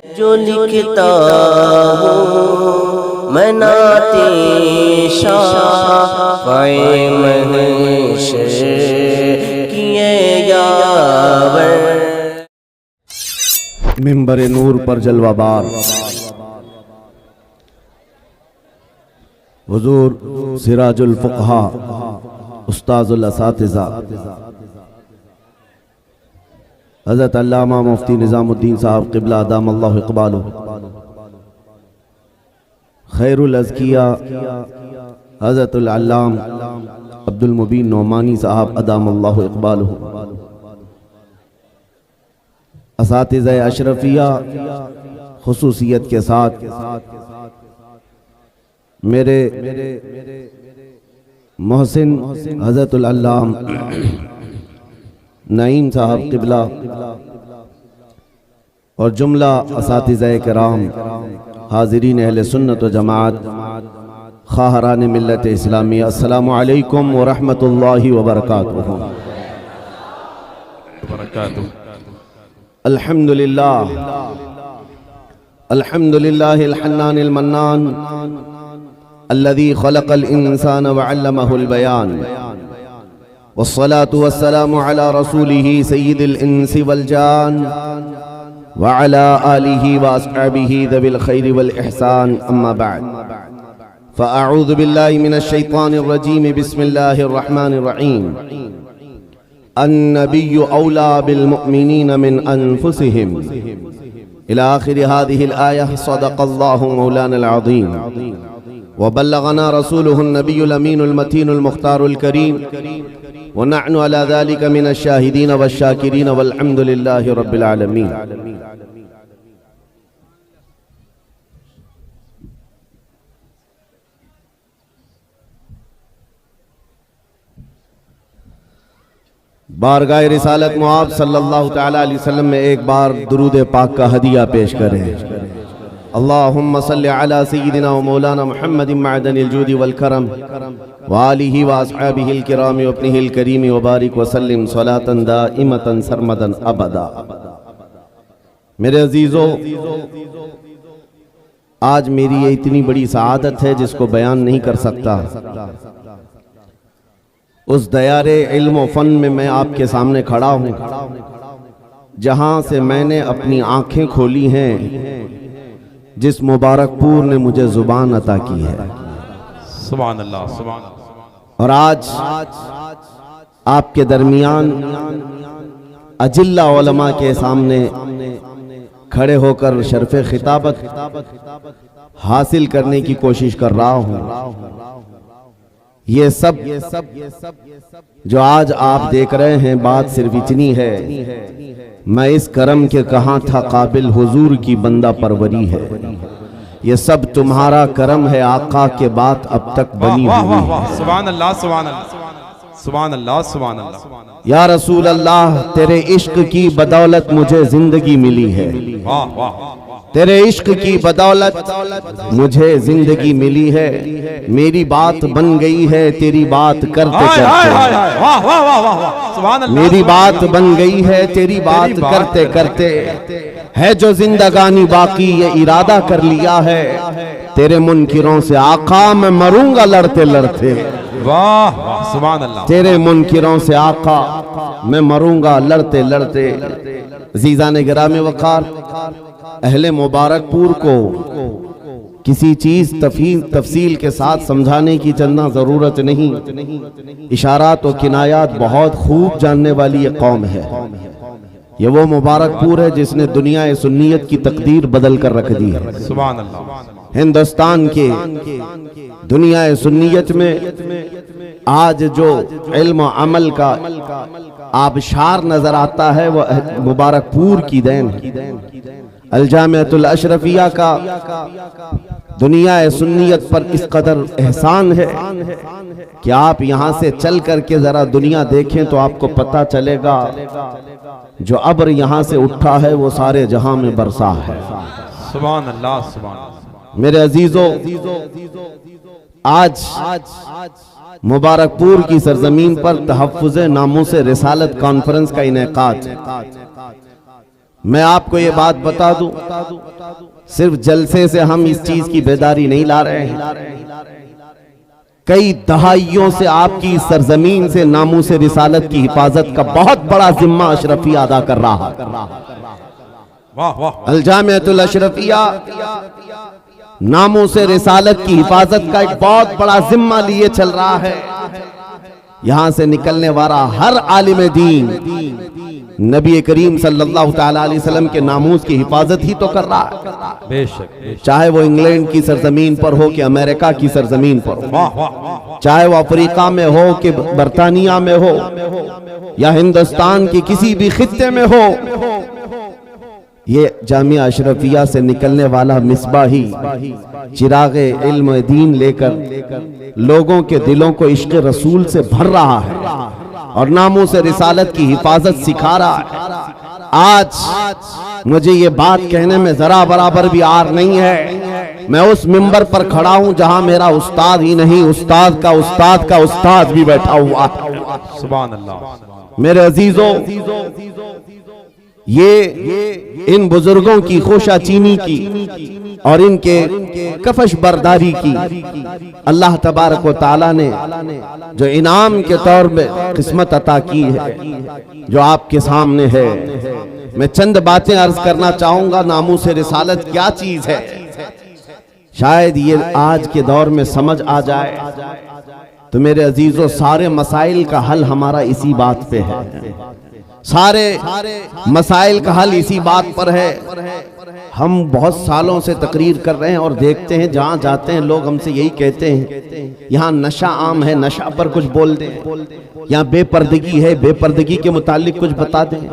जो लिखता हूँ मैं नाते शाफ़ए महशर किए यावर। मिंबर नूर पर जलवाबार हुजूर सिराजुल फुक़हा उस्ताजुल असातिज़ा हज़रत अल्लामा मुफ्ती निज़ामुद्दीन साहब क़िबला अदामल्लाहु इक़बालुहु, खैरुल अज़किया हज़रतुल अल्लाम अब्दुल मुबीन नौमानी साहब अदामल्लाहु इक़बालुहु, असातिज़ा अशरफिया खुसूसियत के साथ मेरे मोहसिन हज़रतुल अल्लाम नईम साहब क़िबला और जुमला असातिज़ा किराम हाज़िरीन अहले सुन्नत व जमात ख़ाहरान मिल्लत इस्लामी, अस्सलामु अलैकुम व रहमतुल्लाहि व बरकातुहू। अल्हम्दुलिल्लाह अल्हम्दुलिल्लाहिल हन्नानिल मन्नान अल्लज़ी ख़लक़ल इंसान व अल्लमहुल बयान वस्सलातु वस्सलामु अला रसूलिही सय्यिदिल इंसी वल जान व अला आलिही व अस्हाबिही ज़विल खैरि वल इहसान, अम्मा बअद फ़अऊज़ु बिल्लाहि मिनश शैतानिर रजीम, बिस्मिल्लाहिर रहमानिर रहीम। अन्नबिय्यु औला बिल मुअमिनीन मिन अनफुसिहिम इला आखिरि हाज़िहिल आया। सदक़ल्लाहु मौलानल अज़ीम व बल्लगना रसूलुहुन नबियुल अमीनुल मतीनुल मुख्तारुल करीम व नहनु अला ज़ालिका मिनश शाहिदीन वश शाकिरीन वल हम्दुलिल्लाहि रब्बिल आलमीन। बारगाह रिसालत मुआब सल्लल्लाहु तआला अलैहि वसल्लम में एक बार दुरूद पाक का हदिया पेश करें। अल्लाहुम्मा सल्लि अला सय्यिदिना व मौलाना मुहम्मदिन मअदनिल जूदि वल करम व आलिहि व अस्हाबिहिल किराम व अपनिहिल करीम व बारिक व सल्लिम सलातन दाइमतन सरमदन अबदा। मेरे अजीजों, आज मेरी ये इतनी बड़ी सआदत है जिसको बयान नहीं कर सकता। उस दयारे इल्म व फन में मैं आपके सामने खड़ा हूँ जहां से मैंने अपनी आंखें खोली हैं, जिस मुबारकपुर ने मुझे जुबान अता की है। सुभान अल्लाह, सुभान अल्लाह। और आज आपके दरमियान अजिल्ला उलमा के सामने खड़े होकर शर्फ़े खिताबत हासिल करने की कोशिश कर रहा हूँ। ये सब जो आज आप देख रहे हैं, बात सिर्फ इतनी है, मैं इस करम के कहाँ था काबिल, हुजूर की बंदा परवरी है। ये सब तुम्हारा करम है, आका के बात अब तक बनी हुई है। सुभान अल्लाह, सुभान अल्लाह, सुभान अल्लाह, सुभान अल्लाह। या रसूल अल्लाह, तेरे इश्क की बदौलत मुझे जिंदगी मिली है। वाह वाह। तेरे इश्क की बदौलत मुझे जिंदगी मिली है। मेरी बात बन गई है तेरी बात करते करते। मेरी बात बन गई है तेरी बात करते करते। है जो जिंदगानी बाकी ये इरादा कर लिया है, तेरे मुनकिरों से आका मैं मरूंगा लड़ते लड़ते। वाह, सुभान अल्लाह। तेरे मुनकिरों से आका मैं मरूंगा लड़ते लड़ते। अज़ीज़ान गिराम वक़ार, अहले मुबारकपुर को किसी चीज तफसील के साथ समझाने की चंदा जरूरत नहीं। इशारात और किनायात बहुत खूब जानने वाली ये कौम है। ये वो मुबारकपुर है जिसने दुनिया सुन्नियत की तकदीर बदल कर रख दी है। सुभान अल्लाह। हिंदुस्तान के दुनिया सुन्नियत में आज जो इल्म अमल का आबशार नजर आता है वो मुबारकपुर की देन। अल-जामिअतुल अशरफिया का दुनिया सुन्नियत पर इस कदर एहसान है कि आप यहाँ से चल करके जरा दुनिया देखें तो आपको पता चलेगा जो अब्र यहाँ से उठा है वो सारे जहां में बरसा है। सुभान अल्लाह, सुभान अल्लाह। मेरे अजीजों, आज मुबारकपुर की सरजमीन पर तहफ्फुज़ नामूस रिसालत कॉन्फ्रेंस का इनेकाद। मैं आपको ये बात बता दूं, सिर्फ जलसे से हम इस चीज की बेदारी नहीं ला रहे हैं। कई दहाइयों से आपकी सरजमीन से नामूस रिसालत की हिफाजत का बहुत बड़ा जिम्मा अशरफिया अदा कर रहा है। वाह वाह। अल-जामिअतुल अशरफिया नामूस रिसालत की हिफाजत का एक बहुत बड़ा जिम्मा लिए चल रहा है। यहां से निकलने वाला हर आलिम दीन नबी करीम सल्लल्लाहु तआला अलैहि वसल्लम के नामूस की हिफाजत ही तो कर रहा है। बेशक। चाहे वो इंग्लैंड की सरजमीन पर हो कि अमेरिका की सरजमीन पर हो, वाह वाह। चाहे वो अफ्रीका में हो कि बरतानिया में हो या हिंदुस्तान के किसी भी खित्ते में हो, ये जामिया अशरफिया से निकलने वाला मिसबाही चिरागे इल्म दीन लेकर लोगों के दिलों को इश्क रसूल से भर रहा है और नामों से रिसालत की हिफाजत सिखा रहा है। आज मुझे ये बात कहने में जरा बराबर भी आर नहीं है। मैं उस मिंबर पर खड़ा हूं जहां मेरा उस्ताद ही नहीं, उस्ताद का उस्ताद का उस्ताद भी बैठा हुआ है। सुभान अल्लाह। मेरे अजीजों, ये इन बुजुर्गों की खोशाचीनी की और इनके कफश बरदारी की अल्लाह तबारक व तआला ने जो इनाम के तौर में किस्मत अता की है, जो आपके सामने है। मैं चंद बातें अर्ज करना चाहूंगा। नामूस रिसालत क्या चीज है, शायद ये आज के दौर में समझ आ जाए। तो मेरे अजीजों, सारे मसाइल का हल हमारा इसी बात पे है। सारे मसाइल का हल इसी बात पर है। हम बहुत सालों से तकरीर कर रहे हैं और देखते हैं जहां जाते हैं लोग हमसे यही कहते हैं, यहाँ नशा आम है, नशा पर कुछ बोल दें। यहाँ बेपर्दगी है, बेपर्दगी के मुतालिक कुछ बता दें।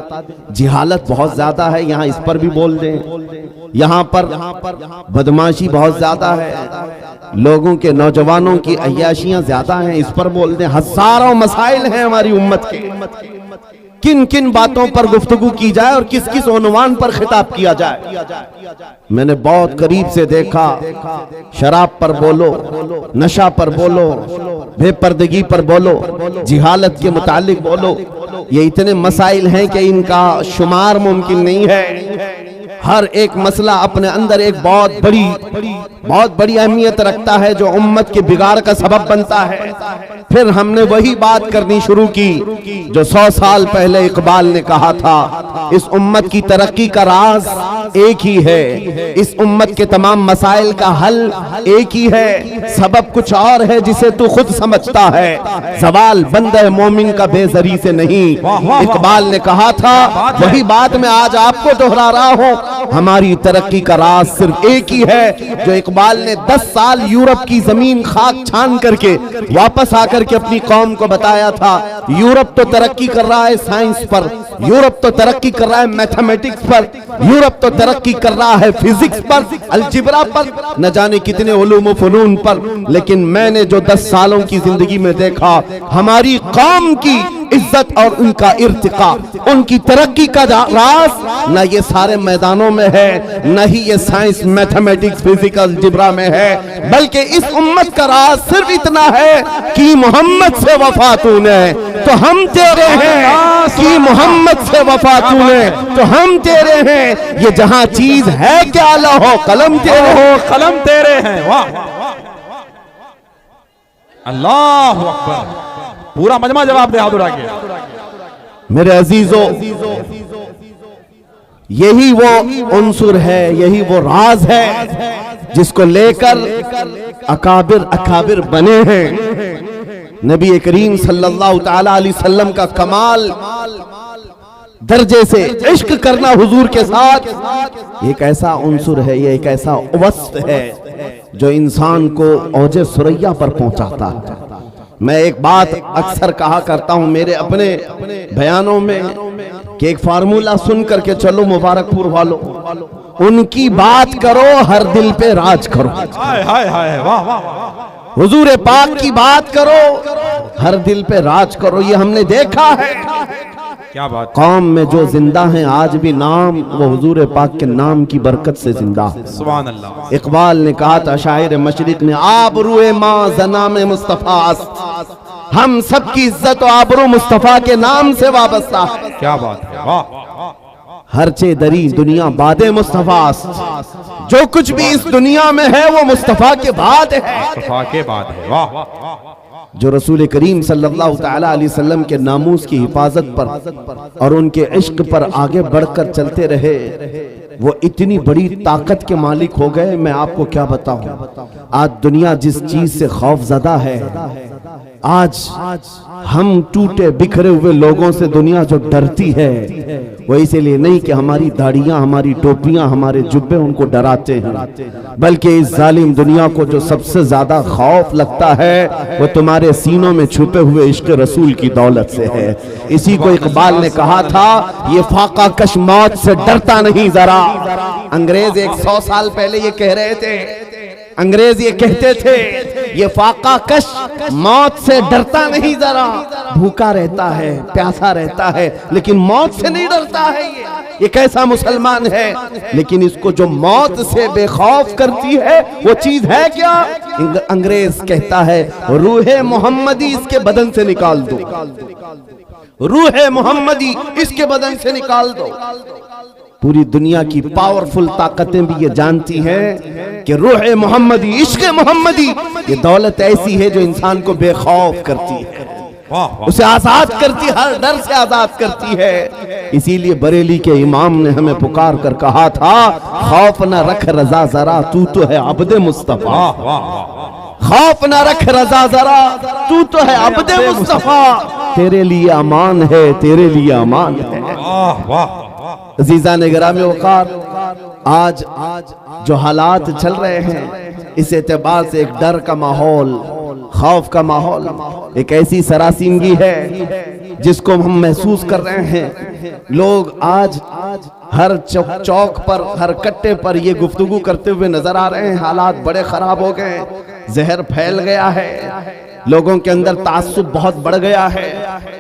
जिहालत बहुत ज्यादा है, यहाँ इस पर भी बोल दें। यहाँ पर बदमाशी बहुत ज्यादा है, लोगों के नौजवानों की अय्याशियां ज्यादा हैं, इस पर बोल दें। हजारों मसाइल हैं हमारी उम्मत के। किन किन बातों पर गुफ्तगू की जाए और किस किस उन्वान पर खिताब किया जाए। मैंने बहुत करीब से देखा, शराब पर बोलो, नशा पर बोलो, बेपर्दगी पर बोलो, जिहालत के मुतालिक बोलो। ये इतने मसाइल हैं कि इनका शुमार मुमकिन नहीं है। हर एक मसला अपने अंदर एक बहुत बड़ी अहमियत रखता है, जो उम्मत के बिगाड़ का सबब बनता है। फिर हमने वही बात करनी शुरू की जो 100 साल पहले इकबाल ने कहा था, इस उम्मत की तरक्की का राज एक ही है, इस उम्मत के तमाम मसाइल का हल एक ही है, सबब कुछ और है जिसे तू खुद समझता है। सवाल बंदे मोमिन का बेजरी से नहीं, इकबाल ने कहा था। वही बात मैं आज आपको दोहरा रहा हूँ। हमारी तरक्की का राज सिर्फ एक ही है, जो इकबाल ने 10 साल यूरोप की जमीन खाक छान करके वापस आकर के अपनी कौम को बताया था। यूरोप तो तरक्की कर रहा है साइंस पर, यूरोप तो तरक्की कर रहा है मैथमेटिक्स पर, यूरोप तो तरक्की कर रहा है फिजिक्स पर, अलजिब्रा पर, न जाने कितने उलूम फनून पर। लेकिन मैंने जो 10 सालों की जिंदगी में देखा, हमारी कौम की इज्जत और उनका इर्तिका, उनकी तरक्की का राज न ये सारे मैदानों में है, न ही ये साइंस मैथमेटिक्स फिजिक्स अलजिब्रा में है, बल्कि इस उम्मत का राज सिर्फ इतना है कि मोहम्मद से वफा तूने तो हम तेरे हैं, कि मोहम्मद से वफा तूने तो हम तेरे हैं। ये जहां चीज है क्या लौह कलम तेरे हो, कलम तेरे हैं। वाह अल्लाह अकबर। पूरा मजमा जवाब दे हाथ उठा के। मेरे अजीजों, यही वो उन्सुर है, यही वो राज है जिसको लेकर अकाबिर बने हैं। नबी करीम सल्लल्लाहु तआला अलैहि वसल्लम का कमाल दर्जे से इश्क करना हुजूर के साथ एक ऐसा उन्सुर है, ये एक ऐसा वस्फ है जो इंसान को औजे सुरैया पर पहुंचाता है। मैं एक बात अक्सर कहा करता हूं मेरे अपने बयानों में कि एक फार्मूला सुन करके चलो मुबारकपुर वालों, उनकी बात करो हर दिल पे राज करो। हाय हाय हाय वाह वाह। हुजूर पाक की बात करो हर दिल पे राज करो। ये हमने देखा है। क्या बात। कौम में जो जिंदा हैं आज भी नाम वो हुजूर पाक के नाम की बरकत से जिंदा है। सुभान अल्लाह। इकबाल ने कहा था, शायर मशरिक ने, आबरूए माँ ज़नाम मुस्तफा, हम सब की इज्जत और आबरू मुस्तफा के नाम से वाबस्ता है। क्या बात है। वाह हरचे दरी दुनिया बादे मुस्तफास, जो कुछ भी इस दुनिया में है वो मुस्तफा के बाद है। मुस्तफा के बाद है। वाह। जो रसूल करीम सल्लल्लाहु तआला अलैहि वसल्लम के नामूस की हिफाजत पर और उनके इश्क पर आगे बढ़कर चलते रहे, वो इतनी बड़ी ताकत के मालिक हो गए, मैं आपको क्या बताऊं। आज दुनिया जिस चीज से खौफजदा है, आज हम टूटे बिखरे हुए लोगों से दुनिया जो डरती है, वो इसीलिए नहीं कि हमारी दाढ़ियां, हमारी टोपियां, हमारे जुब्बे उनको डराते हैं, बल्कि इस जालिम दुनिया को जो सबसे ज्यादा खौफ लगता है वो तुम्हारे सीनों में छुपे हुए इश्क रसूल की दौलत से है। इसी को इकबाल ने कहा था, ये फाका कश मौत से डरता नहीं जरा। अंग्रेज 100 साल पहले ये कह रहे थे, अंग्रेज ये कहते थे, ये फाका कश मौत से डरता नहीं जरा, भूखा रहता है, प्यासा रहता है, लेकिन मौत से नहीं डरता है। ये कैसा मुसलमान है। लेकिन इसको जो मौत से बेखौफ करती है वो चीज है क्या? अंग्रेज कहता है, रूहे मोहम्मदी इसके बदन से निकाल दो, रूहे मोहम्मदी इसके बदन से निकाल दो। पूरी दुनिया की पावरफुल ताकतें भी ये जानती हैं कि रूह मोहम्मदी, इश्क मोहम्मदी, ये दौलत ऐसी है जो इंसान को बेखौफ करती है, उसे आजाद करती, हर डर से आजाद करती है। इसीलिए बरेली के इमाम ने हमें पुकार कर कहा था, खौफ न रख रजा जरा, तू तो है अब्दे मुस्तफा। खौफ न रख रजा जरा, तू तो है अब्दे मुस्तफा, तेरे लिए अमान है, तेरे लिए अमान है। अजीजा ने गिरामी वक़ार, आज जो हालात चल रहे हैं, इस एतबार से एक डर का माहौल, खौफ का माहौल, एक ऐसी सरासिंगी है जिसको हम महसूस कर रहे हैं। लोग आज हर चौक पर, हर कट्टे पर ये गुफ्तगू करते हुए नजर आ रहे हैं, हालात बड़े खराब हो गए, जहर फैल गया है, लोगों के अंदर तासुब बहुत बढ़ गया है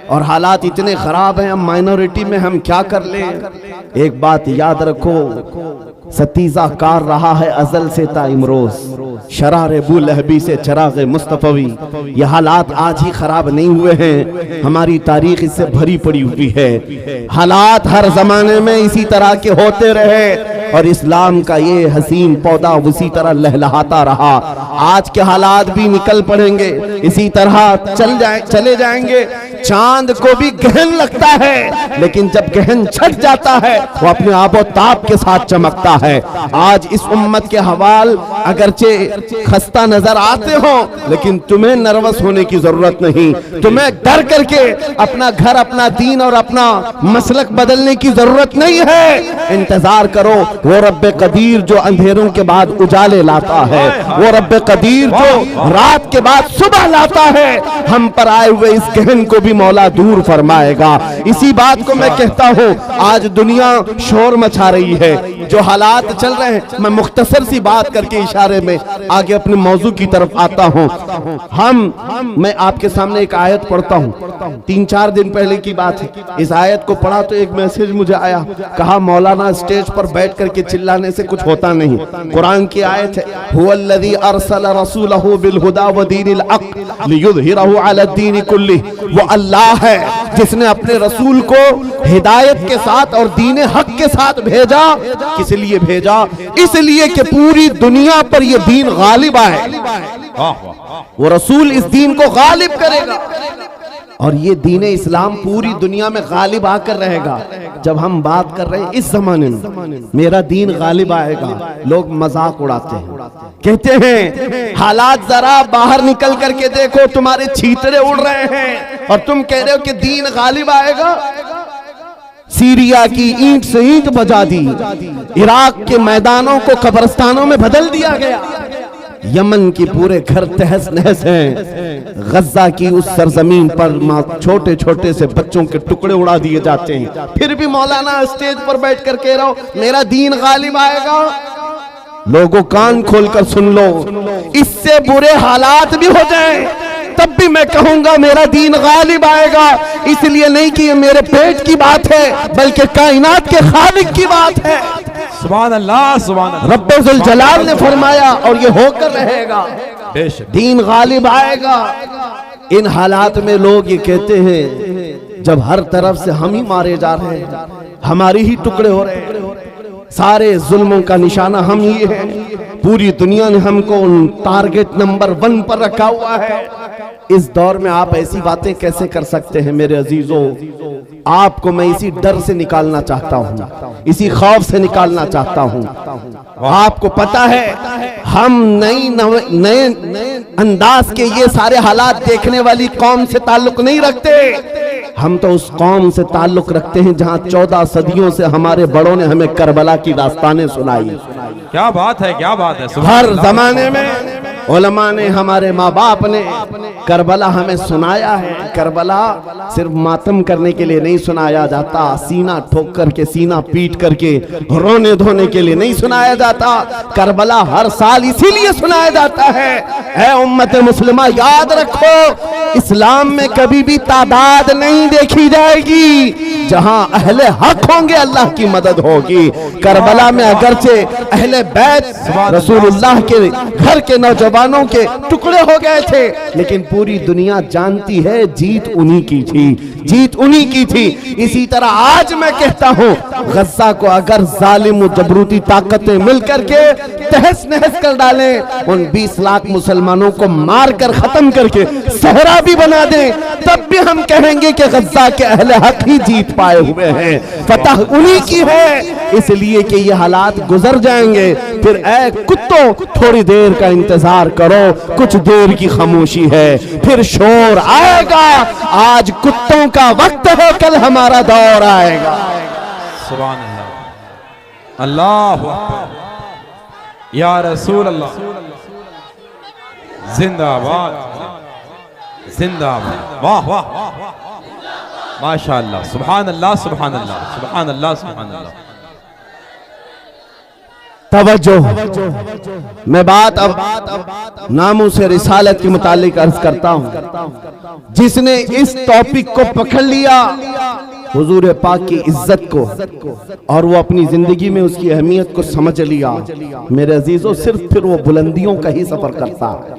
और हालात इतने खराब हैं, हम माइनॉरिटी में हम क्या कर लें। एक बात याद रखो, सतीजा कार रहा है अजल से ता इमरोज, शरार बू लहबी से चराग मुस्तफवी। ये हालात आज ही खराब नहीं हुए हैं, हमारी तारीख इससे भरी पड़ी हुई है। हालात हर जमाने में इसी तरह के होते रहे और इस्लाम का ये हसीन पौधा उसी तरह लहलहाता रहा। आज के हालात भी निकल पड़ेंगे, इसी तरह चले जाएंगे। चांद को भी गहन लगता है, लेकिन जब गहन छट जाता है वो अपने आबो ताप के साथ चमकता है। आज इस उम्मत के हवाल अगरचे खस्ता नजर आते हो, लेकिन तुम्हें नर्वस होने की जरूरत नहीं, तुम्हें डर करके अपना घर, अपना दीन और अपना मसलक बदलने की जरूरत नहीं है। इंतजार करो, वो रब्बे कदीर जो अंधेरों के बाद उजाले लाता है, वो रब्बे कदीर जो रात के बाद सुबह लाता है, हम पर आए हुए इस गहन को भी मौला दूर फरमाएगा। इसी बात को मैं कहता हूँ, आज दुनिया शोर मचा रही है, जो हालात चल रहे हैं, मैं मुख्तसर सी बात करके इशारे में आगे अपने मौजू की तरफ आता हूँ। मैं आपके सामने एक आयत पढ़ता हूँ, 3-4 दिन पहले की बात है। इस आयत को पढ़ा तो एक मैसेज मुझे आया, कहा मौलाना स्टेज पर बैठ करके चिल्लाने से कुछ होता नहीं। कुरान की आयत है, हुवल्लज़ी अरसला रसूलहु बिल हुदा व दीनिल हक़ लियुज़हिरहु अला दीनि कुल्लिह। वो अल्लाह है जिसने अपने रसूल को हिदायत के साथ और दीन हक के साथ भेजा। किस लिए भेजा? इसलिए कि पूरी दुनिया पर यह दीन गालिब आए, वो रसूल इस दीन को गालिब करेगा और ये दीन इस्लाम पूरी दुनिया में गालिब आकर रहेगा। जब हम बात कर रहे हैं इस जमाने में मेरा दीन गालिब आएगा, लोग मजाक उड़ाते हैं, कहते हैं हालात जरा बाहर निकल करके देखो, तुम्हारे छींतरे उड़ रहे हैं और तुम कह रहे हो कि दीन गालिब आएगा। सीरिया की ईंट से ईंट बजा दी, इराक के मैदानों को कब्रिस्तानों में बदल दिया गया, यमन की पूरे घर तहस नहस हैं, गज्जा की उस सरजमीन पर छोटे छोटे से बच्चों के टुकड़े उड़ा दिए जाते हैं, फिर भी मौलाना स्टेज पर बैठ कर कह रहा हो मेरा दीन गालिब आएगा। लोगों कान खोलकर सुन लो, इससे बुरे हालात भी हो जाएं तब भी मैं कहूंगा मेरा दीन गालिब आएगा। इसलिए नहीं कि ये मेरे पेट की बात है, बल्कि कायनात के खालिक की बात है। सुभान अल्लाह, सुभान अल्लाह। रब्बे जुल जलाल ने फरमाया और ये होकर रहेगा, दीन गालिब आएगा। इन हालात में लोग ये कहते हैं, जब हर तरफ से हम ही मारे जा रहे हैं, हमारी ही टुकड़े हो रहे हैं। सारे जुल्मों का निशाना हम ही है। पूरी दुनिया ने हमको टारगेट नंबर 1 पर रखा हुआ है। इस दौर में आप ऐसी बातें कैसे कर सकते हैं मेरे अजीजों? आपको मैं इसी डर से निकालना चाहता हूं, इसी खौफ से निकालना चाहता हूं। आपको पता है हम नए अंदाज के ये सारे हालात देखने वाली कौम से ताल्लुक नहीं रखते। हम तो उस कौम से ताल्लुक रखते हैं जहां 14 सदियों से हमारे बड़ों ने हमें करबला की दास्तानें सुनाई। क्या बात है, क्या बात है। हर जमाने में उलमा ने, हमारे माँ बाप ने करबला हमें सुनाया है। करबला सिर्फ मातम करने के लिए नहीं सुनाया जाता, सीना ठोक करके, सीना पीट करके रोने धोने के लिए नहीं सुनाया जाता। करबला हर साल इसीलिए सुनाया जाता है। ऐ उम्मत मुस्लिमा, याद रखो, इस्लाम में कभी भी तादाद नहीं देखी जाएगी। जहां अहले हक होंगे अल्लाह की मदद होगी। करबला में अगरचे अहले बैत रसूलुल्लाह के घर के नौजवानों के टुकड़े हो गए थे, लेकिन पूरी दुनिया जानती है जीत उन्हीं की थी, जीत उन्हीं की थी। इसी तरह आज मैं कहता हूं, गज्जा को अगर जालिम जबरूती ताकतें मिलकर के तहस नहस कर डालें, उन 20 लाख मुसलमानों को मार कर खत्म करके सहरा भी बना दें, तब भी हम कहेंगे कि गज्जा के अहले हक ही जीत पाए हुए हैं, फतह उन्हीं की है। इसलिए कि ये हालात गुजर जाएंगे। फिर ऐ कुत्तों, थोड़ी देर का इंतजार करो, कुछ देर की खामोशी है, फिर शोर आएगा। आज कुत्तों का वक्त है, कल हमारा दौर आएगा। सुभान अल्लाह, अल्लाहु अकबर, या रसूल अल्लाह, जिंदाबाद जिंदाबाद। वाह वाह, माशाअल्लाह, सुभान अल्लाह, सुभान अल्लाह, सुभान अल्लाह, सुभान अल्लाह। तवज्जो, मैं बात अब नामों से रिसालत के मुतालिक अर्ज करता हूं। जिसने इस टॉपिक को पकड़ लिया, हुजूर पाक की इज्जत को, और वो अपनी जिंदगी में उसकी अहमियत को समझ लिया, मेरे अजीजों, सिर्फ फिर वो बुलंदियों का ही सफर करता है,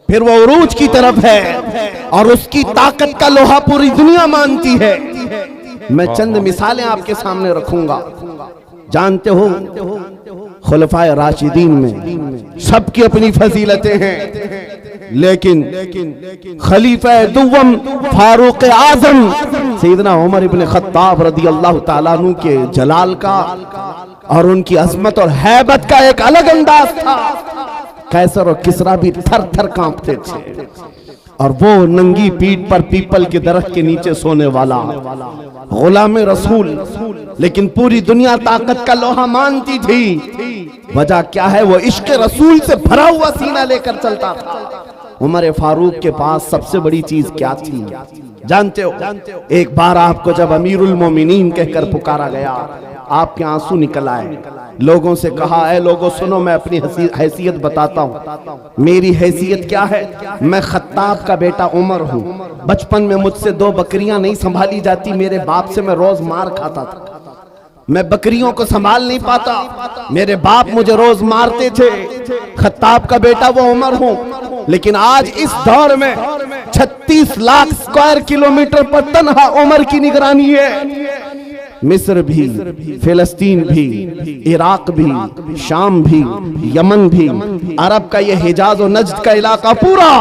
फिर वो उरूज की तरफ है, और उसकी ताकत का लोहा पूरी दुनिया मानती है। मैं चंद मिसालें आपके सामने रखूंगा। जानते हो, खुलफाए राशिदीन में सबकी अपनी फजीलतें हैं, लेकिन खलीफा दुव्वम फारूक आजम सैयदना उमर इब्न खत्ताब रदी अल्लाह ताला अन्हु के जलाल का और उनकी अजमत और हैबत का एक अलग अंदाज था। कैसर और किसरा भी थर थर कांपते थे, और वो नंगी पीठ पर पीपल के दरख्त के नीचे सोने वाला गुलाम रसूल, लेकिन पूरी दुनिया ताकत का लोहा मानती थी। वजह क्या है? वो इश्क रसूल से भरा हुआ सीना लेकर चलता था। उमर फारूक के पास सबसे बड़ी चीज क्या थी जानते हो? एक बार आपको जब अमीरुल मोमिनीन कहकर पुकारा गया, आपके आंसू निकल आए। लोगों से कहा, ऐ लोगों सुनो, मैं अपनी हैसियत बताता हूँ। मेरी हैसियत क्या है? मैं खत्ताब का बेटा उमर हूँ। बचपन में मुझसे 2 बकरियां नहीं संभाली जाती, मेरे बाप से मैं रोज मार खाता था। मैं बकरियों को संभाल नहीं पाता, मेरे बाप मुझे रोज मारते थे। खत्ताब का बेटा वो उमर हूँ, लेकिन आज इस दौर में 36 लाख स्क्वायर किलोमीटर पर तन्हा उमर की निगरानी है। मिस्र भी, फिलिस्तीन भी, इराक भी, शाम भी, यमन भी, अरब का ये हिजाज और नज्द का इलाका पूरा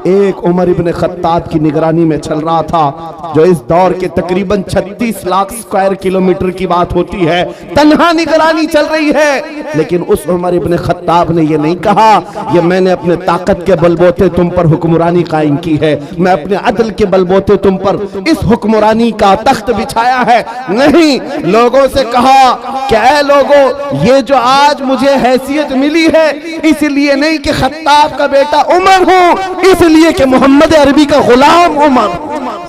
एक उमर इब्न खत्ताब की निगरानी में चल रहा था, जो इस दौर के तकरीबन 36 लाख स्क्वायर किलोमीटर की बात होती है। तन्हा निगरानी चल रही है, लेकिन उस उमर इब्न खत्ताब ने ये नहीं कहा ये मैंने अपने ताकत के बलबोते तुम पर हुक्मरानी कायम की है, मैं अपने अदल के बलबोते तुम पर इस हुक्मरानी का तख्त बिछाया है। नहीं, लोगों से कहा क्या लोगों, ये जो आज मुझे हैसियत मिली है इसलिए नहीं कि खत्ताब का बेटा उमर हूँ, इसलिए कि मोहम्मद अरबी का गुलाम उमर।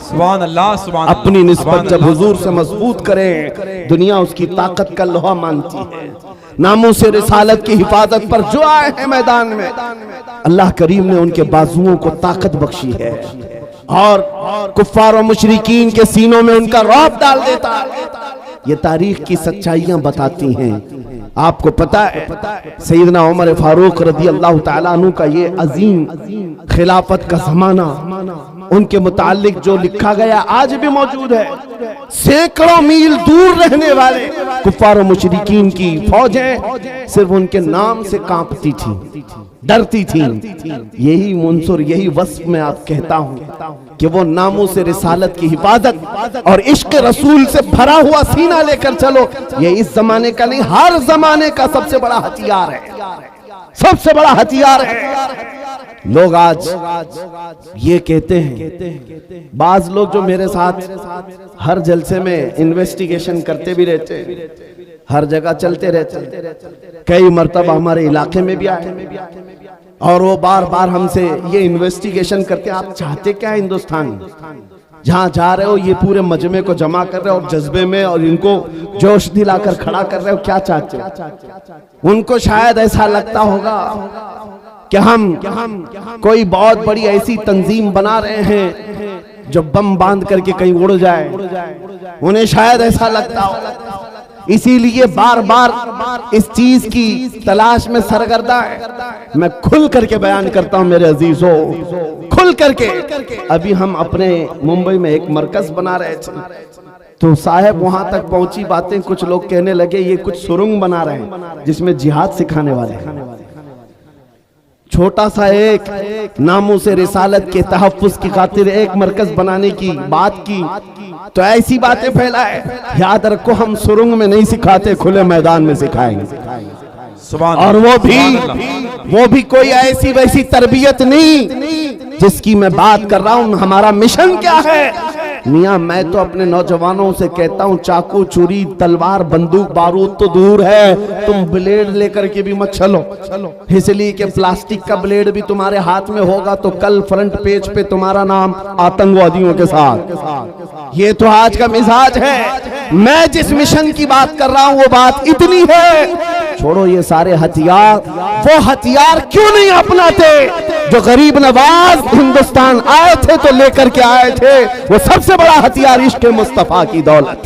सुभान अल्लाह, सुभान अल्लाह। अपनी निस्बत जब हुजूर से मजबूत करें, दुनिया उसकी ताकत का लोहा मानती है। नामों से रिसालत की हिफाजत पर जो आए हैं मैदान में, अल्लाह करीम ने उनके बाजुओं को ताकत बख्शी है, और कुफ्फार और मुशरिकीन के सीनों में उनका रौब डाल देता है। ये तारीख की सच्चाइयां बताती हैं। आपको पता है सैयदना उमर फारूक रज़ी अल्लाह ताला अन्हु का ये अजीम खिलाफत का जमाना, उनके मुतालिक जो लिखा गया आज भी मौजूद है। सैकड़ों मील दूर रहने वाले कुफ्फार और मुशरिकीन की फौजें सिर्फ उनके नाम से कांपती थी, डरती थी। यही मुंसुर, यही वस्फ में आप कहता हूं कि वो नामों से रिसालत की हिफाजत और इश्क रसूल से भरा हुआ सीना लेकर चलो। ये इस जमाने का नहीं, हर जमाने का सबसे बड़ा हथियार है, सबसे बड़ा हथियार है। लोग आज ये कहते हैं, बाज लोग जो मेरे साथ हर जलसे में इन्वेस्टिगेशन करते भी रहते हैं, हर जगह चलते रहते, कई मर्तबा हमारे इलाके में भी आए और वो बार बार हमसे ये इन्वेस्टिगेशन करते, आप चाहते क्या हिंदुस्तान, जहां जा रहे हो ये पूरे मजमे को जमा कर रहे हो और जज्बे में और इनको जोश दिलाकर खड़ा कर रहे हो, क्या चाहते हो? उनको शायद ऐसा लगता होगा कि हम कोई बहुत बड़ी ऐसी तंजीम बना रहे हैं जो बम बांध करके कहीं उड़ जाए, उन्हें शायद ऐसा लगता हो। इसीलिए बार बार इस चीज की तलाश में सरगर्दा है। मैं खुल करके बयान करता हूं मेरे अजीजों, खुल करके। अभी हम अपने मुंबई में एक मरकज बना रहे थे तो साहब वहां तक पहुंची बातें, कुछ लोग कहने लगे ये कुछ सुरंग बना रहे हैं जिसमें जिहाद सिखाने वाले हैं। छोटा सा एक नामों से रिसालत के तहफ्फुज की खातिर एक मरकज बनाने की बात की तो ऐसी बातें फैलाए। याद रखो, हम सुरंग में नहीं सिखाते, खुले मैदान में सिखाएंगे। और वो भी कोई ऐसी वैसी तरबियत नहीं जिसकी मैं बात कर रहा हूं। हमारा मिशन क्या है मियां, मैं तो अपने नौजवानों से कहता हूं, चाकू छुरी तलवार बंदूक बारूद तो दूर है, तुम ब्लेड लेकर के भी मत चलो, इसलिए कि प्लास्टिक का ब्लेड भी तुम्हारे हाथ में होगा तो कल फ्रंट पेज पे तुम्हारा नाम आतंकवादियों के साथ। ये तो आज का मिजाज है। मैं जिस मिशन की बात कर रहा हूं वो बात इतनी है। छोड़ो ये सारे हथियार, वो हथियार क्यों नहीं अपनाते जो गरीब नवाज हिंदुस्तान आए थे तो लेकर के आए थे। वो सबसे बड़ा हथियार इश्क मुस्तफा की दौलत,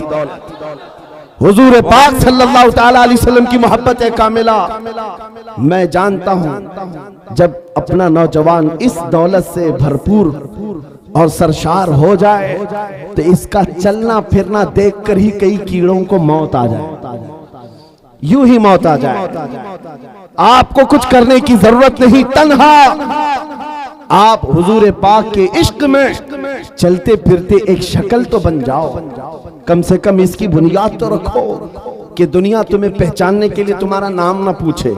हुजूर पाक सल्लल्लाहु ताला अलैहि वसल्लम की मोहब्बत कामिला। मैं जानता हूं जब अपना नौजवान इस दौलत से भरपूर और सरशार हो जाए तो इसका चलना फिरना देखकर ही कई कीड़ों को मौत आ जाए, यूं ही मौत आ जाए। आपको कुछ करने की जरूरत नहीं, तन्हा आप हुजूर पाक के इश्क में चलते फिरते एक शक्ल तो बन जाओ, कम से कम इसकी बुनियाद तो रखो कि दुनिया तुम्हें पहचानने के लिए तुम्हारा नाम ना पूछे।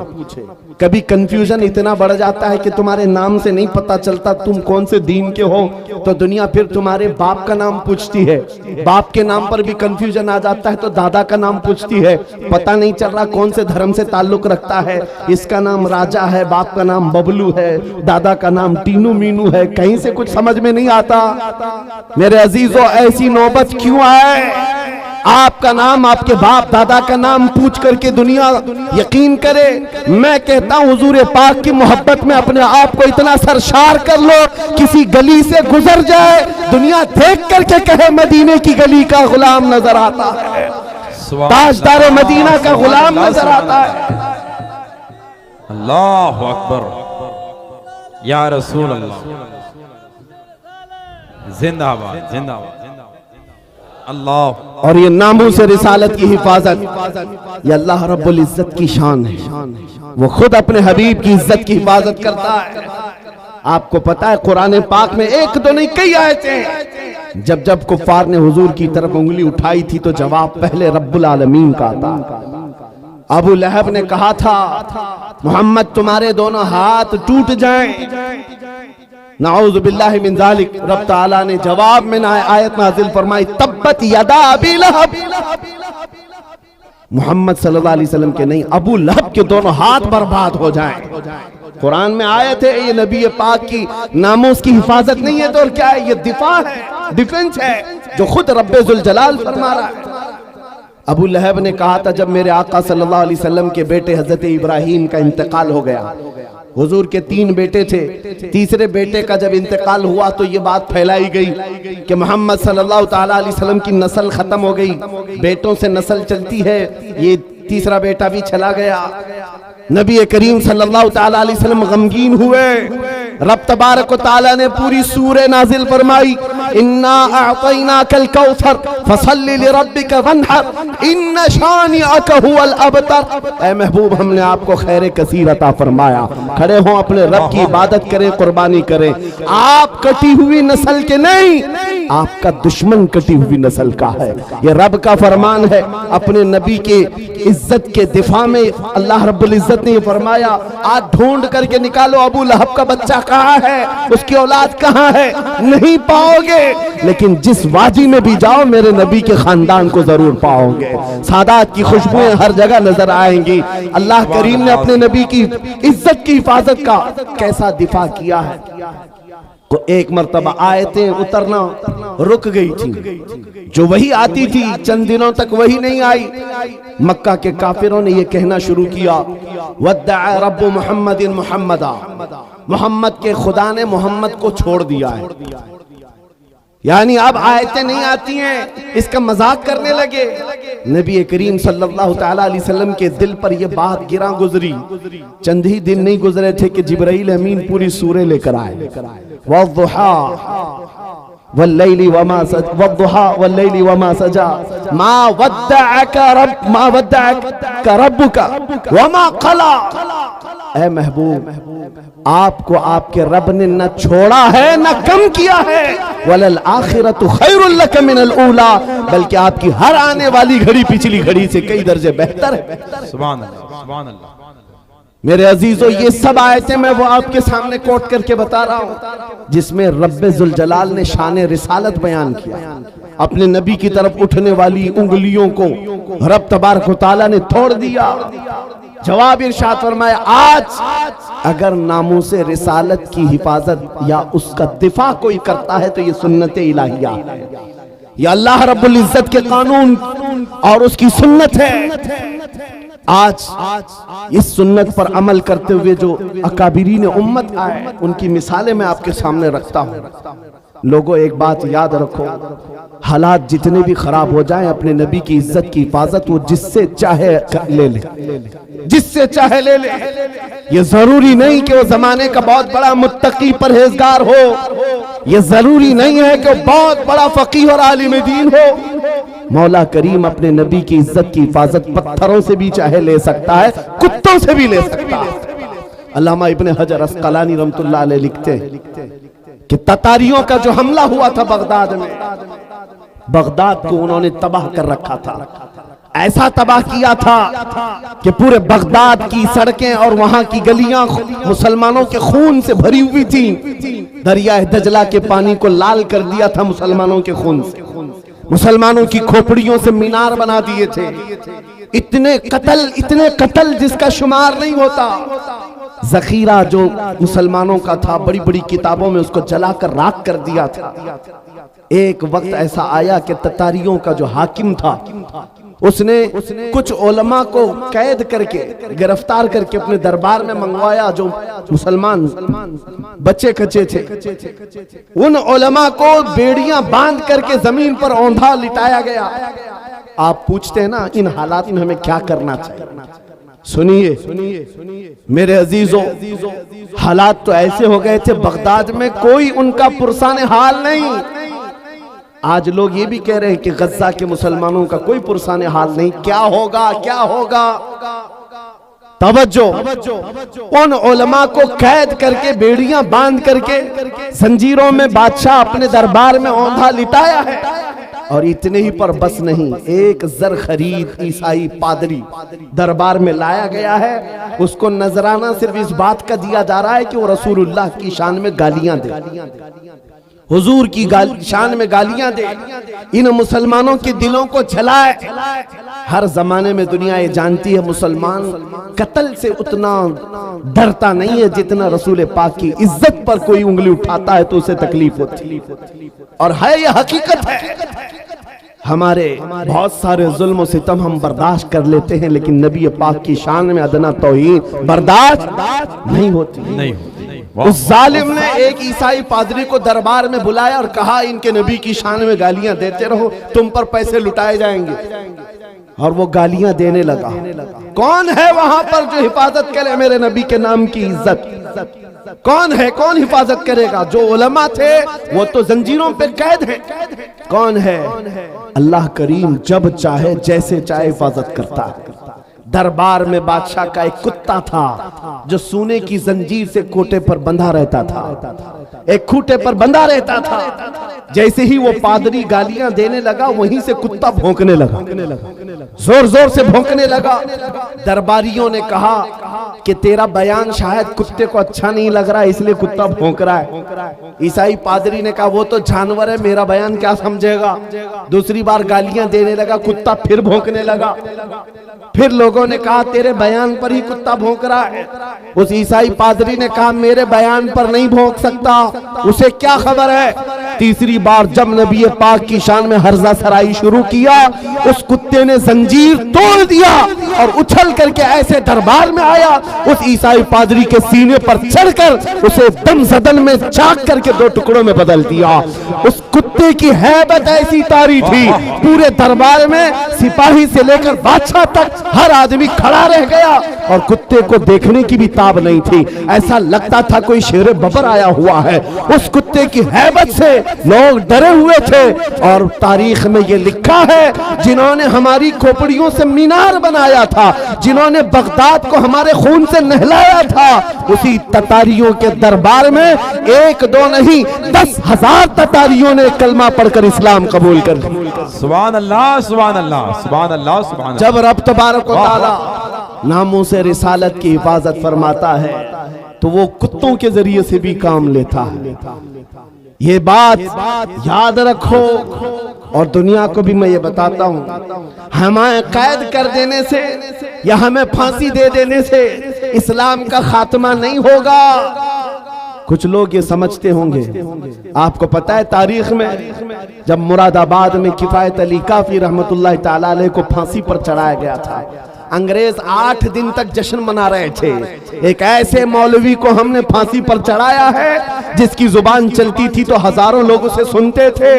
कभी कंफ्यूजन इतना बढ़ जाता है कि तुम्हारे नाम से नहीं पता चलता तुम कौन से दीन के हो, तो दुनिया फिर तुम्हारे बाप का नाम पूछती है। बाप के नाम पर भी कंफ्यूजन आ जाता है तो दादा का नाम पूछती है, पता नहीं चल रहा कौन से धर्म से ताल्लुक रखता है। इसका नाम राजा है, बाप का नाम बबलू है, दादा का नाम टीनू मीनू है, कहीं से कुछ समझ में नहीं आता। मेरे अजीजों, ऐसी नौबत क्यों आए? आपका नाम, आपके बाप दादा का नाम पूछ करके दुनिया यकीन करे। मैं कहता हूं हुजूर पाक की मोहब्बत में अपने आप को इतना सरशार कर लो, किसी गली से गुजर जाए दुनिया देख करके कहे मदीने की गली का गुलाम नजर आता है, ताजदार मदीना का गुलाम नजर आता है। अल्लाह अकबर, या रसूल अल्लाह, जिंदाबाद जिंदाबाद अल्लाह। और ये नामों से रिसालत की हिफाजत ये अल्लाह रब्बुल इज्जत की शान है। वो खुद अपने हबीब की इज्जत की हिफाजत करता है। आपको पता है कुरान पाक में एक दो नहीं कई आयतें हैं, जब जब कुफ्फार ने हुजूर की तरफ उंगली उठाई थी तो जवाब पहले रब्बुल आलमीन का था। अबू लहब ने कहा था मोहम्मद तुम्हारे दोनों हाथ टूट जाएं, नाऊज़ु बिल्लाहि मिन ज़ालिक। रब ताला ने जवाब में आयत नाज़िल फरमाई, तब्बत यदा अबी लहब। मोहम्मद सल्लल्लाहु अलैहि वसल्लम के नहीं, अबू लहब के दोनों हाथ बर्बाद हो जाएं। कुरान में आयत है, ये नबी पाक की नामोस की हिफाजत नहीं है तो और क्या है? ये दिफा है, डिफेंस है जो खुद रब्बे जुल जलाल फरमा रहा है। अबू लहब ने कहा था जब मेरे आका सल्लल्लाहु अलैहि वसल्लम के बेटे हजरत इब्राहीम का इंतकाल हो गया, हुजूर के 3 बेटे थे, तीसरे बेटे का जब इंतकाल हुआ तो ये बात फैलाई गई कि मोहम्मद सल्लल्लाहु ताला अलैहि वसल्लम की नस्ल खत्म हो गई, बेटों से नस्ल चलती है, ये तीसरा बेटा भी चला गया। नबी करीम सल्लल्लाहु ताला अलैहि वसल्लम गमगीन हुए। रब तबारक व तआला ने पूरी सूरह नाजिल फरमाई, इन्ना अअतैनाकल कौसर फसल्लि लिरब्बिका वन्हर इन्न शानिअका हुवल अबतर। ऐ महबूब, हमने आपको खैर कसीर अता फरमाया। खड़े हो, अपने रब की इबादत करें, कुर्बानी करें। आप कटी हुई नस्ल के नहीं, आपका दुश्मन कटी हुई नस्ल का है। ये रब का फरमान है। अपने नबी के इज्जत के दिफा में अल्लाह रब्बुल इज्जत ने फरमाया, आज ढूंढ करके निकालो अबू लहब का बच्चा कहाँ है, उसकी औलाद कहाँ है, नहीं पाओगे। लेकिन जिस वादी में भी जाओ मेरे नबी के खानदान को जरूर पाओगे। सादात की खुशबुएं हर जगह नजर आएंगी। अल्लाह करीम ने अपने नबी की इज्जत की हिफाजत का कैसा दिफा किया है। तो एक मर्तबा आयतें उतरना रुक गई थी। जो वही आती थी चंद दिनों तक वही नहीं आई। मक्का के काफिरों ने यह कहना शुरू किया, वद्दअ रब्बु मुहम्मदिन मुहम्मदा, मोहम्मद के खुदा ने मोहम्मद को छोड़ दिया है। यानी अब आयतें नहीं आती हैं, इसका मजाक करने लगे। नबी करीम सल्लल्लाहु ताला अलैहि वसल्लम के दिल पर यह बात गिरा गुजरी। चंद ही दिन नहीं गुजरे थे कि जिब्राइल अमीन पूरी सूरह लेकर आए। वद्दुहा वल्लैलि वमा सजा, वद्दुहा वल्लैलि वमा सजा, मा वद्दअका रब्बुका वमा क़ला। ऐ महबूब, आपको आपके रब ने न छोड़ा है न कम किया है। वलल आखिरतु खैरुल लक मिनल ऊला, बल्कि आपकी हर आने वाली घड़ी पिछली घड़ी से कई दर्जे बेहतर है। सुभान अल्लाह, सुभान अल्लाह। मेरे अजीजों, ये सब आयतें मैं वो आपके सामने कोट करके बता रहा हूं जिसमें रब्बे जुल जलाल ने शान रिसालत बयान किया। अपने नबी की तरफ उठने वाली उंगलियों को रब तबारक व तआला ने तोड़ दिया। जवाब इरशाद फरमाया, आज अगर नामूसे रिसालत की हिफाजत या उसका दिफा कोई करता है तो ये सुन्नत इलाहिया है, ये अल्लाह रब्बुल इज्जत के कानून और उसकी सुन्नत है। आज इस सुन्नत पर अमल करते हुए जो अकाबिरीन उम्मत आए उनकी मिसालें मैं आपके सामने रखता हूं। लोगों, एक बात याद रखो, हालात जितने भी खराब हो जाएं, अपने नबी की इज्जत की हिफाजत वो जिससे चाहे ले ले, जिससे चाहे ले ले। ये जरूरी नहीं कि वो जमाने का बहुत बड़ा मुत्तकी परहेजगार हो, ये जरूरी नहीं है कि वो बहुत बड़ा फकीह और आलिम दीन हो। मौला करीम अपने नबी की इज्जत की हिफाजत पत्थरों से भी चाहे ले सकता है, कुत्तों से भी ले सकता है। अल्लामा इब्ने हजर अस्कलानी रहमतुल्लाह अलैह लिखते हैं कि ततारियों का जो हमला हुआ था बगदाद में, बगदाद को उन्होंने तबाह कर रखा था। ऐसा तबाह किया था कि पूरे बगदाद की सड़कें और वहां की गलियां मुसलमानों के खून से भरी हुई थी। दरिया दजला के पानी को लाल कर दिया था मुसलमानों के खून से। मुसलमानों की खोपड़ियों से मीनार बना दिए थे। इतने कत्ल जिसका शुमार नहीं होता। जखीरा जो मुसलमानों का था बड़ी बड़ी किताबों में उसको जलाकर राख कर दिया था। एक वक्त ऐसा आया कि ततारियों का जो हाकिम था उसने कुछ उलमा को कैद करके गिरफ्तार करके अपने दरबार में मंगवाया जो मुसलमान बच्चे कच्चे थे। उन उलमा को बेड़ियां बांध करके जमीन पर औंधा लिटाया गया। आप पूछते हैं ना इन हालात में हमें क्या करना चाहिए। सुनिए मेरे अजीजों, हालात तो ऐसे हो गए थे बगदाद में कोई उनका पुरसाने हाल नहीं। आज लोग ये भी कह रहे हैं कि गज्जा के मुसलमानों का कोई पुरसाने हाल नहीं। क्या होगा, क्या होगा? तवज्जो, उन उलमा को कैद करके बेड़ियां बांध करके जंजीरों में बादशाह अपने दरबार में औंधा लिटाया है। और इतने ही पर बस नहीं, एक जर खरीद ईसाई पादरी दरबार में लाया गया है। उसको नजराना सिर्फ इस बात का दिया जा रहा है कि वो रसूलुल्लाह की शान में गालियां दे, हुजूर की शान में गालियां दे, इन मुसलमानों के दिलों को जलाए। हर जमाने में दुनिया ये जानती है मुसलमान कत्ल से उतना डरता नहीं है जितना रसूल पाक की इज्जत पर कोई उंगली उठाता है तो उसे तकलीफ होती। और है ये हकीकत है। हमारे बहुत सारे जुल्म और सितम हम बर्दाश्त कर लेते हैं, लेकिन नबी पाक की शान में अदना तौहीन बर्दाश्त नहीं होती। उस जालिम ने एक ईसाई पादरी को दरबार में बुलाया और कहा इनके नबी की शान में गालियां देते रहो, तुम पर पैसे लुटाए जाएंगे। और वो गालियां देने लगा। कौन है वहां पर जो हिफाजत करे मेरे नबी के नाम की इज्जत? कौन है, कौन हिफाजत करेगा? जो उलमा थे वो तो जंजीरों पे कैद हैं। कौन है? अल्लाह करीम जब चाहे जैसे चाहे हिफाजत करता है। दरबार में बादशाह का एक कुत्ता था जो सोने की जंजीर से कोटे पर बंधा रहता था, एक खूंटे पर बंधा रहता था। जैसे ही वो पादरी गालियां देने लगा वहीं से कुत्ता भौंकने लगा, जोर जोर से भौंकने लगा। दरबारियों ने कहा कि तेरा बयान शायद कुत्ते को अच्छा नहीं लग रहा है इसलिए कुत्ता भौंक रहा है। ईसाई पादरी ने कहा वो तो जानवर है, मेरा बयान क्या समझेगा। दूसरी बार गालियां देने लगा, कुत्ता फिर भौंकने लगा। फिर लोगों ने कहा तेरे बयान पर ही कुत्ता भौंक रहा है। उस ईसाई पादरी ने कहा मेरे बयान पर नहीं भौंक सकता, उसे क्या खबर है। तीसरी बार जब नबी पाक की शान में हर्जा सराई शुरू किया, उस कुत्ते ने जंजीर तोड़ दिया और उछल करके ऐसे दरबार में आया, उस ईसाई पादरी के सीने पर चढ़कर उसे दम सदन में चाक करके दो टुकड़ों में बदल दिया। उस कुत्ते की हैबत ऐसी तारी थी, पूरे दरबार में सिपाही से लेकर बादशाह तक हर आदमी खड़ा रह गया और कुत्ते को देखने की भी ताब नहीं थी। ऐसा लगता था कोई शेर बबर आया हुआ है। उस कुत्ते की हैबत से लोग डरे हुए थे। और तारीख में ये लिखा है, जिन्होंने हमारी खोपड़ियों से मीनार बनाया था, जिन्होंने बगदाद को हमारे खून से नहलाया था, उसी ततारियों के दरबार में एक दो नहीं 10,000 ततारियों ने कलमा पढ़कर इस्लाम कबूल कर लिया। सुभान अल्लाह, सुभान अल्लाह, सुभान अल्लाह, सुभान अल्लाह। जब रब तबारक व तआला नामों से रिसालत की हिफाजत फरमाता है तो वो कुत्तों के जरिए से भी काम लेता है। ये बात याद रखो। और दुनिया को भी मैं ये बताता हूँ, हमें कैद कर देने से या हमें फांसी दे देने से इस्लाम का खात्मा नहीं होगा। कुछ लोग ये समझते होंगे, आपको पता है तारीख में जब मुरादाबाद में किफायत अली काफी रहमतुल्लाह ताला अलैह को फांसी पर चढ़ाया गया था, अंग्रेज 8 दिन तक जश्न मना रहे थे। एक ऐसे मौलवी को हमने फांसी पर चढ़ाया है जिसकी जुबान चलती थी तो हजारों लोग उसे सुनते थे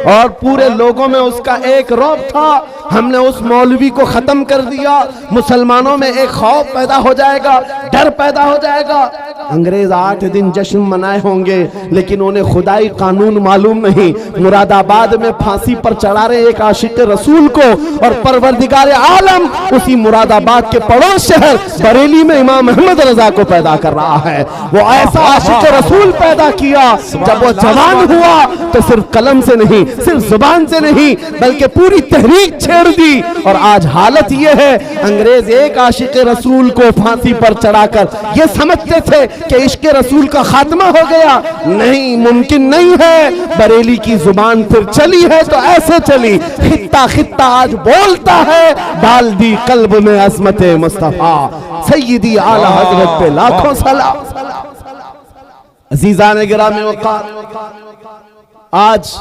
और पूरे लोगों में उसका एक रौब था। हमने उस मौलवी को खत्म कर दिया। मुसलमानों में एक खौफ पैदा हो जाएगा, डर पैदा हो जाएगा। अंग्रेज 8 दिन जश्न मनाए होंगे लेकिन उन्हें खुदाई कानून मालूम नहीं। मुरादाबाद में फांसी पर चढ़ा रहे एक आशिक रसूल को और परवरदिगार आलम उसी मुरादाबाद के पड़ोस शहर बरेली में इमाम अहमद रजा को पैदा कर रहा है। वो ऐसा आशिक रसूल पैदा किया, जब वो जवान हुआ तो सिर्फ कलम से नहीं, सिर्फ जुबान से नहीं, बल्कि पूरी तहरीक छेड़ दी। और आज हालत ये है, अंग्रेज एक आशिक रसूल को फांसी पर चढ़ाकर ये समझते थे कि इश्क रसूल का खात्मा हो गया। नहीं, मुमकिन नहीं है। बरेली की जुबान फिर चली है तो ऐसे चली, खित्ता खित्ता आज बोलता है, डाल दी कल्ब में अज़मत मुस्तफा, सय्यदी आला हजरत पे लाखों सलाम। अजीजान गिरामी वक़ार, आज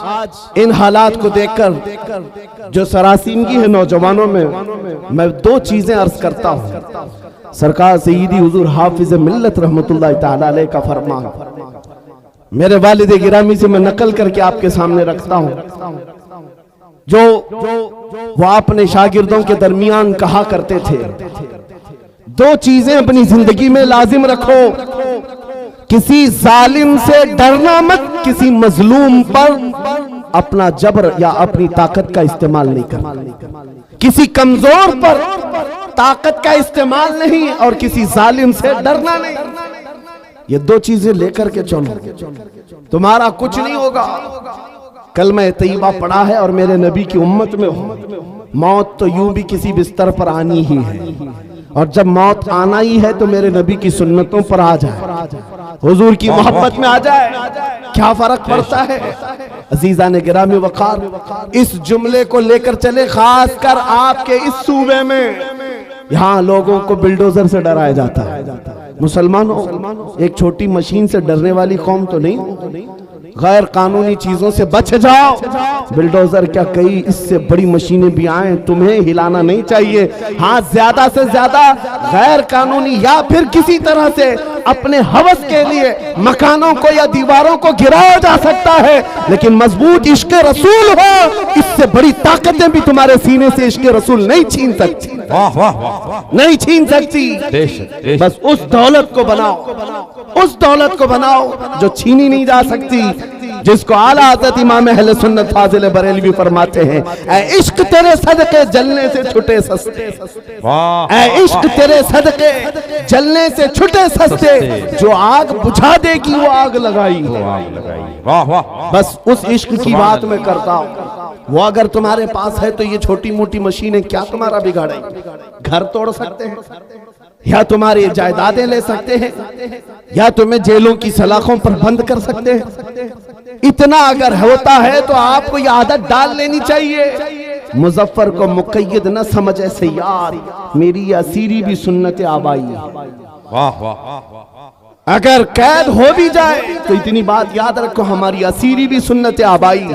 इन हालात को देखकर जो सरासीमगी है नौजवानों में, मैं 2 चीजें अर्ज करता हूँ। सरकार सय्यदी हुजूर हाफिज मिल्लत रहमतुल्लाह ताला अलैह का फरमान मेरे वालिद गिरामी से मैं नकल करके आपके सामने रखता हूँ, जो वो अपने शागिर्दों के दरमियान कहा करते थे, 2 चीजें अपनी जिंदगी में लाजिम रखो। किसी जालिम से डरना मत, किसी मजलूम पर अपना जबर या अपनी ताकत का इस्तेमाल नहीं करना, किसी कमजोर पर ताकत का इस्तेमाल नहीं और किसी जालिम से डरना नहीं। ये 2 चीजें लेकर के चलो, तुम्हारा कुछ नहीं होगा। कलमा तैयबा पढ़ा है और मेरे नबी की उम्मत में हो, मौत तो यूं भी किसी बिस्तर पर आनी ही है और जब मौत आना ही है तो मेरे नबी की सुन्नतों पर आ जाए, हुजूर की मोहब्बत में आ जाए, क्या फर्क पड़ता है। अजीजा ने गिरामी वक़ार, इस जुमले को लेकर चले, खासकर आपके इस सूबे में, यहाँ लोगों को बिल्डोजर से डराया जाता है। मुसलमानों, एक छोटी मशीन से डरने वाली कौम तो नहीं, गैर कानूनी चीजों से बच जाओ। बिल्डोजर क्या, कई इससे बड़ी मशीनें भी आए, तुम्हें हिलाना नहीं चाहिए। हाँ, ज्यादा से ज्यादा गैर कानूनी या फिर किसी तरह से अपने हवस के लिए मकानों को या दीवारों को गिराया जा सकता है, लेकिन मजबूत इश्क रसूल हो, इससे बड़ी ताकतें भी तुम्हारे सीने से इश्क रसूल नहीं छीन सकती। वाह वाह वाह, नहीं छीन सकती। बस उस दौलत को बनाओ, उस दौलत को बनाओ जो छीनी नहीं जा सकती, जिसको आला हज़रत इमाम अहले सुन्नत फाजिल बरेलवी फरमाते हैं, ऐ इश्क तेरे सदके जलने से छुटे सस्ते, ऐ इश्क तेरे सदके जलने से छुटे सस्ते, जो आग बुझा देगी वो आग लगाई। वाह वाह, बस उस इश्क की बात मैं करता हूँ। वो अगर तुम्हारे पास है तो ये छोटी मोटी मशीनें क्या तुम्हारा बिगाड़ेंगी? घर तोड़ सकते हैं, या तुम्हारी जायदादें ले सकते हैं, या तुम्हें जेलों की सलाखों पर बंद कर सकते हैं। इतना अगर होता है तो आपको ये आदत डाल लेनी चाहिए। मुजफ्फर को मुक़य्यद न समझे सयार, मेरी असीरी भी सुन्नत आबाई। वाह वाह, अगर कैद हो भी जाए तो इतनी बात याद रखो, हमारी असीरी भी सुन्नत आबाई।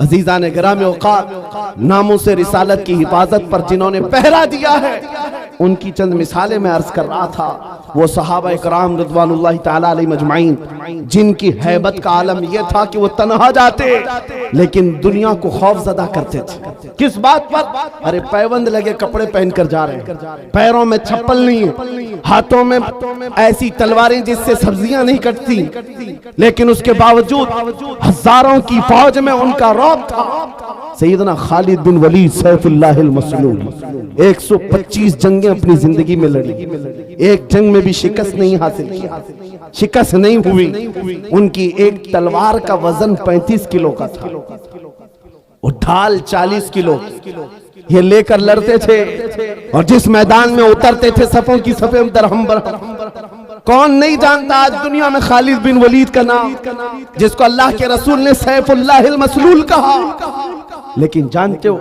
अजीजान गिराम औकात, नामों से रिसालत की हिफाजत पर जिन्होंने पहरा दिया है, उनकी चंद मिसालें मैं अर्ज कर रहा था। वो सहाबा इकराम रिज़वानुल्लाहि ताला अलैहिम अजमाइन, जिनकी हैबत का आलम यह था कि वो तन्हा जाते लेकिन दुनिया को खौफजदा करते थे। किस बात पर? अरे पैबंद लगे कपड़े पहनकर जा रहे हैं, पैरों में चप्पल नहीं है, हाथों में ऐसी तलवारें जिससे सब्जियां नहीं कटती, लेकिन उसके बावजूद हजारों की फौज में उनका रौब था। सैयदना खालिद बिन वलीद सैफुल्लाहिल मसलूल 125 जंगें अपनी जिंदगी में लड़ी, एक जंग में भी शिकस्त नहीं हासिल की, शिकस्त नहीं हुई। उनकी एक तलवार का वजन 35 किलो का था, वो ढाल 40 किलो, ये लेकर लड़ते थे और जिस मैदान में उतरते थे सफों की सफे दरहम बरहम। कौन नहीं जानता आज दुनिया में खालिद बिन वलीद का नाम, जिसको अल्लाह के रसूल ने सैफुल्लाहिल मसलूल कहा। लेकिन जानते हो,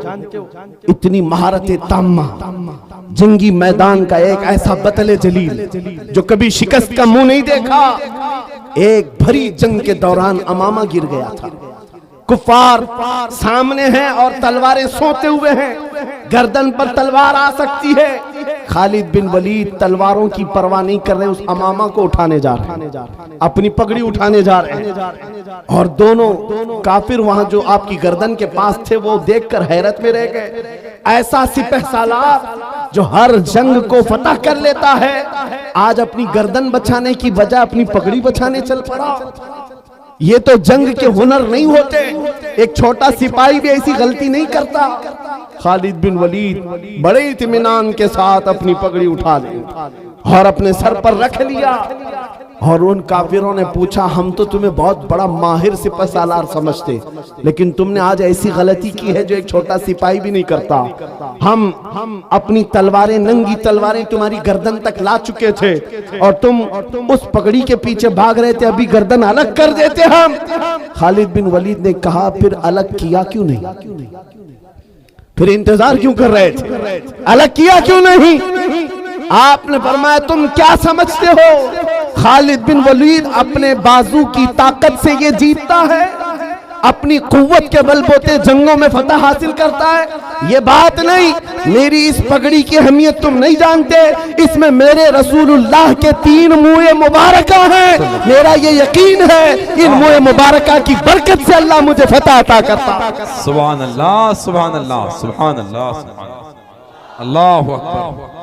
इतनी महारत ताम्मा, जंगी मैदान का एक ऐसा बतले जलील जो कभी शिकस्त का मुंह नहीं देखा, एक भरी जंग के दौरान अमामा गिर गया था। कुफार सामने हैं और तलवारें सोते हुए हैं, गर्दन पर तलवार आ सकती है। खालिद बिन वलीद तलवारों की परवाह नहीं कर रहे, उस अमामा को उठाने जा रहे हैं, अपनी पगड़ी उठाने जा रहे हैं। और दोनों काफिर वहां जो आपकी गर्दन के पास थे वो देखकर हैरत में रह गए। ऐसा सिपहसालार जो हर जंग को फतह कर लेता है, आज अपनी गर्दन बचाने की बजाय अपनी पगड़ी बचाने चल पड़ा। ये तो जंग के हुनर नहीं होते, एक छोटा सिपाही भी ऐसी गलती नहीं करता। खालिद बिन वलीद बड़े इत्मीनान के साथ अपनी पगड़ी उठा ली और अपने सर पर रख लिया। और उन काफिरों ने पूछा, हम तो तुम्हें बहुत बड़ा माहिर सिपहसालार समझते, लेकिन तुमने आज ऐसी गलती की है जो एक छोटा सिपाही भी नहीं करता। हम अपनी तलवारें, नंगी तलवारें तुम्हारी गर्दन तक ला चुके थे और तुम उस पगड़ी के पीछे भाग रहे थे, अभी गर्दन अलग कर देते हम। खालिद बिन वलीद ने कहा, फिर अलग किया क्यों नहीं? फिर इंतजार क्यों कर रहे थे? अलग किया क्यों नहीं? आपने फरमाया, तुम क्या समझते हो खालिद बिन वलीद अपने बाजू की ताकत से ये जीतता है, अपनी कुव्वत के बलबूते जंगों में फतह हासिल करता है? ये बात नहीं। मेरी इस पगड़ी की अहमियत तुम नहीं जानते, इसमें मेरे रसूलुल्लाह के 3 मुँह मुबारक हैं। मेरा ये यकीन है, इन मुँह मुबारक की बरकत से अल्लाह मुझे फतह अता करता। सुभान अल्लाह, सुभान अल्लाह, सुभान अल्लाह, अल्लाहु अकबर,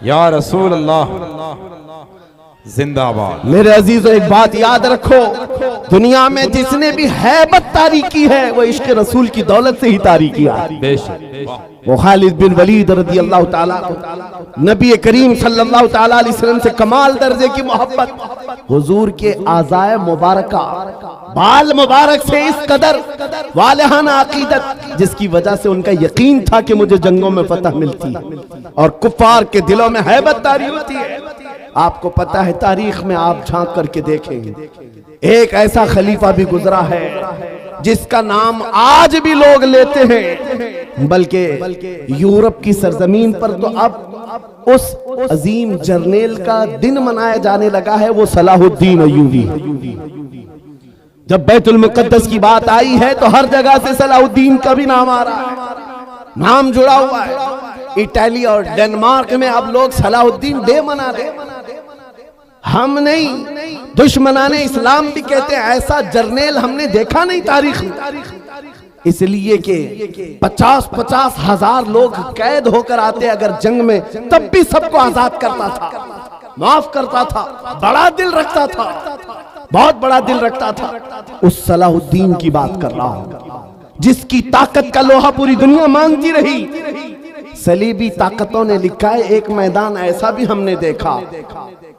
या रसूल अल्लाह जिंदाबाद। मेरे अजीजों, एक बात याद रखो, दुनिया में जिसने भी हैबत तारी की है वो इश्क रसूल की दौलत से ही तारी किया। वो खालिद बिन वलीद रज़ी अल्लाह ताला, नबी करीम सल्लल्लाहु ताला अलैहि वसल्लम से कमाल दर्जे की मोहब्बत, हुजूर के आज़ाए मुबारका, बाल मुबारक से इस कदर वालिहाना अकीदत, जिसकी वजह से उनका यकीन था कि मुझे जंगों में फतह मिलती और कुफार के दिलों में हैबत तारी होती है। आपको पता है, तारीख में आप झांक करके देखेंगे, एक ऐसा खलीफा भी गुजरा है जिसका नाम आज भी लोग लेते हैं, बल्कि यूरोप की सरजमीन पर तो अब उस अजीम जर्नेल का दिन मनाया जाने लगा है, वो सलाहुद्दीन अय्यूबी। जब बैतुल मुक़द्दस की बात आई है तो हर जगह से सलाहुद्दीन का भी नाम आ रहा है, नाम जुड़ा हुआ है। इटली और डेनमार्क में अब लोग सलाहुद्दीन डे मना रहे। हम नहीं, दुश्मनाने इस्लाम भी कहते हैं ऐसा जर्नेल हमने देखा नहीं तारीख में। इसलिए कि 50-50 हजार लोग कैद होकर आते अगर जंग में, तब भी सबको आजाद करता था, माफ करता था, बड़ा दिल रखता था, बहुत बड़ा दिल रखता था। उस सलाहुद्दीन की बात कर रहा हूं जिसकी ताकत का लोहा पूरी दुनिया मांगती रही। सलीबी ताकतों ने लिखा है, एक मैदान ऐसा भी हमने देखा,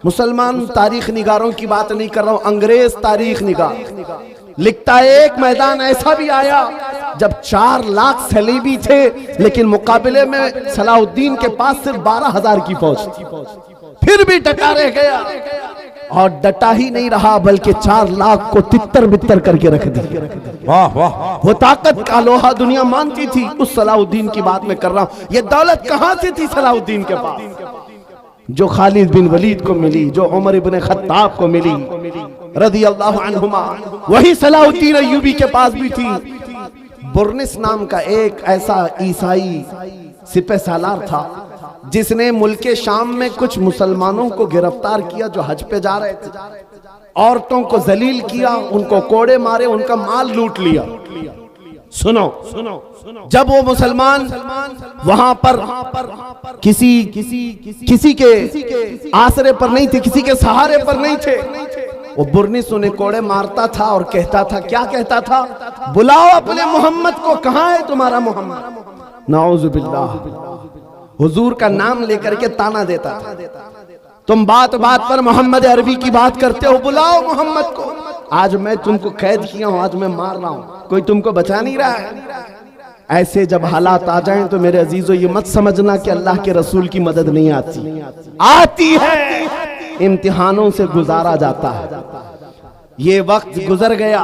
मुसलमान तारीख निगारों की बात नहीं कर रहा हूं, अंग्रेज तारीख निगार लिखता है, एक मैदान ऐसा भी आया जब 4 लाख सलीबी थे, लेकिन मुकाबले में सलाहुद्दीन के पास सिर्फ 12,000 की फौज थी, फिर भी डटा रह गया। और डटा ही नहीं रहा बल्कि 4 लाख को तितर बितर करके रख दिया। वाह वाह, वो ताकत का लोहा दुनिया मानती थी। उस सलाहुद्दीन की बात मैं कर रहा हूं। ये दौलत कहां से थी सलाहुद्दीन के पास, जो खालिद बिन वलीद को मिली, जो उमर इब्न खत्ताब को मिली रज़ी अल्लाह अन्हुमा, वही सलाहुद्दीन अय्यूबी के पास भी थी। बुर्निस नाम का एक ऐसा ईसाई सिपह सालार था जिसने मुल्के शाम में कुछ मुसलमानों को गिरफ्तार किया जो हज पे जा रहे थे, औरतों को जलील किया, उनको कोड़े मारे, उनका माल लूट लिया। सुनो, जब वो मुसलमान वहां पर किसी के आसरे पर नहीं थे, किसी के सहारे पर नहीं थे, वो बुर्निस उन्हें कोड़े मारता था और कहता था, क्या कहता था, बुलाओ अपने मोहम्मद को, कहां है तुम्हारा मोहम्मद। नाऊज़ु बिल्लाह, हुजूर का नाम लेकर के ताना देता था, तुम बात बात पर मोहम्मद अरबी की बात करते हो, बुलाओ मोहम्मद को। आज मैं तुमको कैद किया हूं, आज मैं मार रहा हूं, कोई तुमको बचा नहीं रहा है। ऐसे जब हालात आ जाएं तो मेरे अजीजों ये मत समझना कि अल्लाह के रसूल की मदद नहीं आती, आती है, इम्तिहानों से गुजारा जाता है। ये वक्त गुजर गया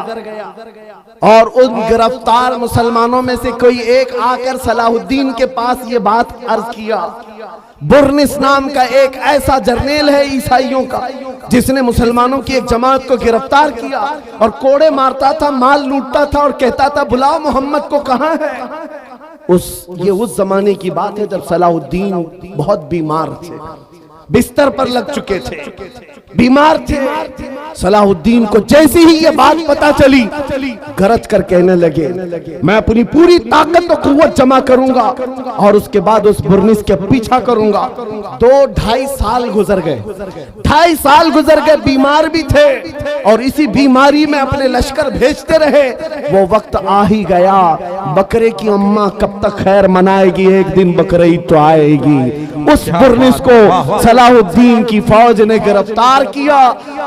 और उन गिरफ्तार मुसलमानों में से कोई एक आकर सलाहुद्दीन के पास ये बात अर्ज किया। बुर्निस नाम का एक ऐसा जर्नेल है ईसाइयों का जिसने मुसलमानों की एक जमात को गिरफ्तार किया और कोड़े मारता था, माल लूटता था और कहता था, बुलाओ मोहम्मद को, कहां है। ये उस जमाने की बात है जब सलाहुद्दीन बहुत बीमार थे, बिस्तर पर लग चुके थे, बीमार थे। सलाहुद्दीन को जैसे ही ये बात पता चली, गरज कर कहने लगे, मैं अपनी पूरी ताकत और कुव्वत जमा करूंगा और उसके बाद उस बुर्निस के पीछा करूंगा। 2-2.5 साल गुजर गए, 2.5 साल गुजर गए, बीमार भी थे और इसी बीमारी में अपने लश्कर भेजते रहे। वो वक्त आ ही गया, बकरे की अम्मा कब तक खैर मनाएगी, एक दिन बकरीद तो आएगी। उस बुर्निस को सलाहुद्दीन की फौज ने गिरफ्तार किया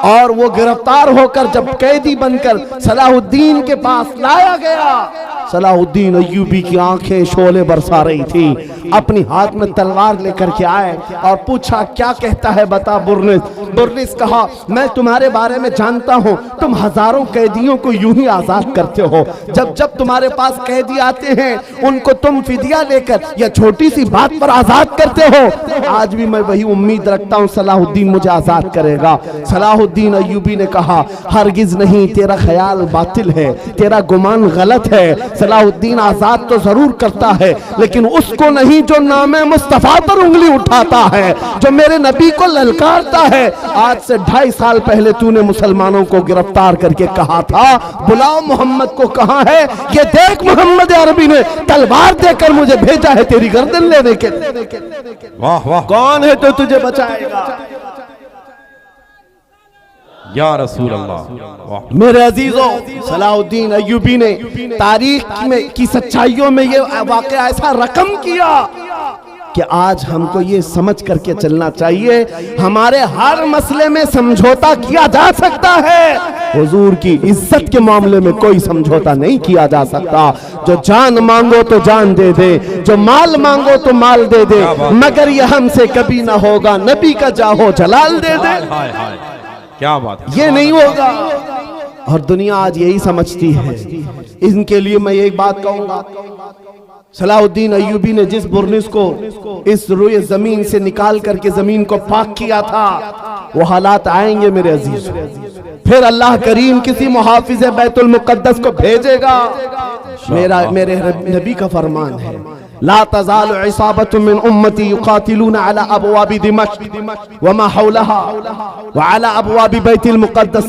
और वो गिरफ्तार होकर जब कैदी बनकर सलाहुद्दीन के पास लाया गया, सलाहुद्दीन अय्यूबी की आंखें शोले बरसा रही थी। अपनी हाथ में तलवार लेकर के आए और पूछा, क्या कहता है बता बुर्निस। बुर्निस कहा, मैं तुम्हारे बारे में जानता हूं, तुम हजारों कैदियों को यूं ही आजाद करते हो। जब जब तुम्हारे पास कैदी आते हैं उनको तुम फिदिया लेकर या छोटी सी बात पर आजाद करते हो। आज भी मैं वही उम्मीद रखता हूं सलाहुद्दीन मुझे आजाद करेगा। सलाहुद्दीन अय्यूबी ने कहा, हरगिज नहीं, तेरा ख्याल बातिल है, तेरा गुमान गलत है। सलाहुद्दीन आजाद तो जरूर करता है लेकिन उसको नहीं जो नामे मुस्तफा पर उंगली उठाता है, जो मेरे नबी को ललकारता है। आज से 2.5 साल पहले तूने मुसलमानों को गिरफ्तार करके कहा था, बुलाओ मोहम्मद को, कहां है। ये देख, मोहम्मद अरबी ने तलवार देकर मुझे भेजा है तेरी गर्दन लेने के। वाह वाह, कौन है तो तुझे बचाएगा। या रसूल अल्लाह। मेरे अजीजों, सलाहुद्दीन अय्यूबी ने तारीख में की सच्चाइयों में ये वाकया ऐसा रकम किया कि आज हमको ये समझ करके चलना चाहिए, हमारे हर मसले में समझौता किया जा सकता है, हुजूर की इज्जत के मामले में कोई समझौता नहीं किया जा सकता। जो जान मांगो तो जान दे दे, जो माल मांगो तो माल दे दे, मगर ये हमसे कभी ना होगा, नबी का जाहो जलाल दे दे। क्या बात है, ये नहीं होगा। और दुनिया आज यही समझती है। इनके लिए मैं एक बात कहूंगा, सलाहुद्दीन अय्यूबी ने जिस बुर्निस को इस रुए जमीन से निकाल करके जमीन को पाक किया था, वो हालात आएंगे मेरे अजीज। फिर अल्लाह करीम किसी मुहाफिज बैतुल मुकद्दस को भेजेगा। मेरे नबी का फरमान है, ला तज़ालु इसाबतुम मिन उम्मती युकातिलूना अला अबवाबि दिमश्क व मा हौलहा व अला अबवाबि बैतिल मुक़द्दस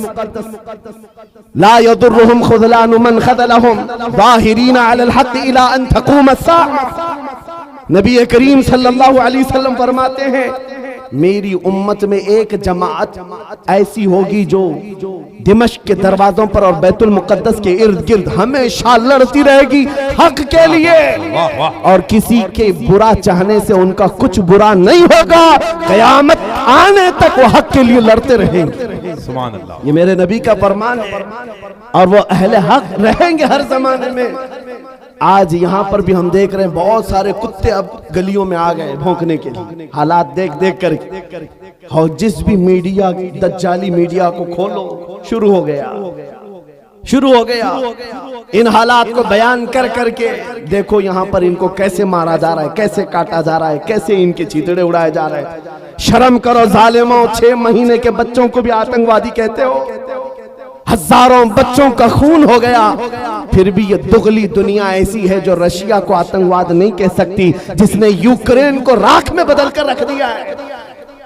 ला यदुर्रुहुम खुज़लानु मन ख़ज़लहुम ज़ाहिरीना अलल हक़्क़ि इला अन तक़ूम अस्साअह। नबी करीम सल्लल्लाहु अलैहि वसल्लम फरमाते हैं मेरी उम्मत में एक जमात ऐसी होगी जो दिमश्क के दरवाजों पर और बैतुल मुक़द्दस के इर्द गिर्द हमेशा लड़ती रहेगी हक के लिए, और किसी के बुरा चाहने से उनका कुछ बुरा नहीं होगा। क़यामत आने तक वो हक के लिए लड़ते रहेंगे। सुभान अल्लाह। ये मेरे नबी का फरमान है, और वो अहले हक रहेंगे हर जमाने में। आज यहाँ पर भी हम देख रहे हैं बहुत सारे कुत्ते अब गलियों में आ गए भौंकने के लिए, हालात देख देख कर। और जिस भी मीडिया, दज्जाली मीडिया को खोलो, शुरू हो गया इन हालात को बयान कर करके। देखो यहाँ पर इनको कैसे मारा जा रहा है, कैसे काटा जा रहा है, कैसे इनके चीतड़े उड़ाए जा रहे हैं। शर्म करो जालिमों, 6 महीने के बच्चों को भी आतंकवादी कहते हो। हजारों बच्चों का खून हो गया, फिर भी ये दुगली दुनिया ऐसी है जो रशिया को आतंकवाद नहीं कह सकती, जिसने यूक्रेन को राख में बदल कर रख दिया है।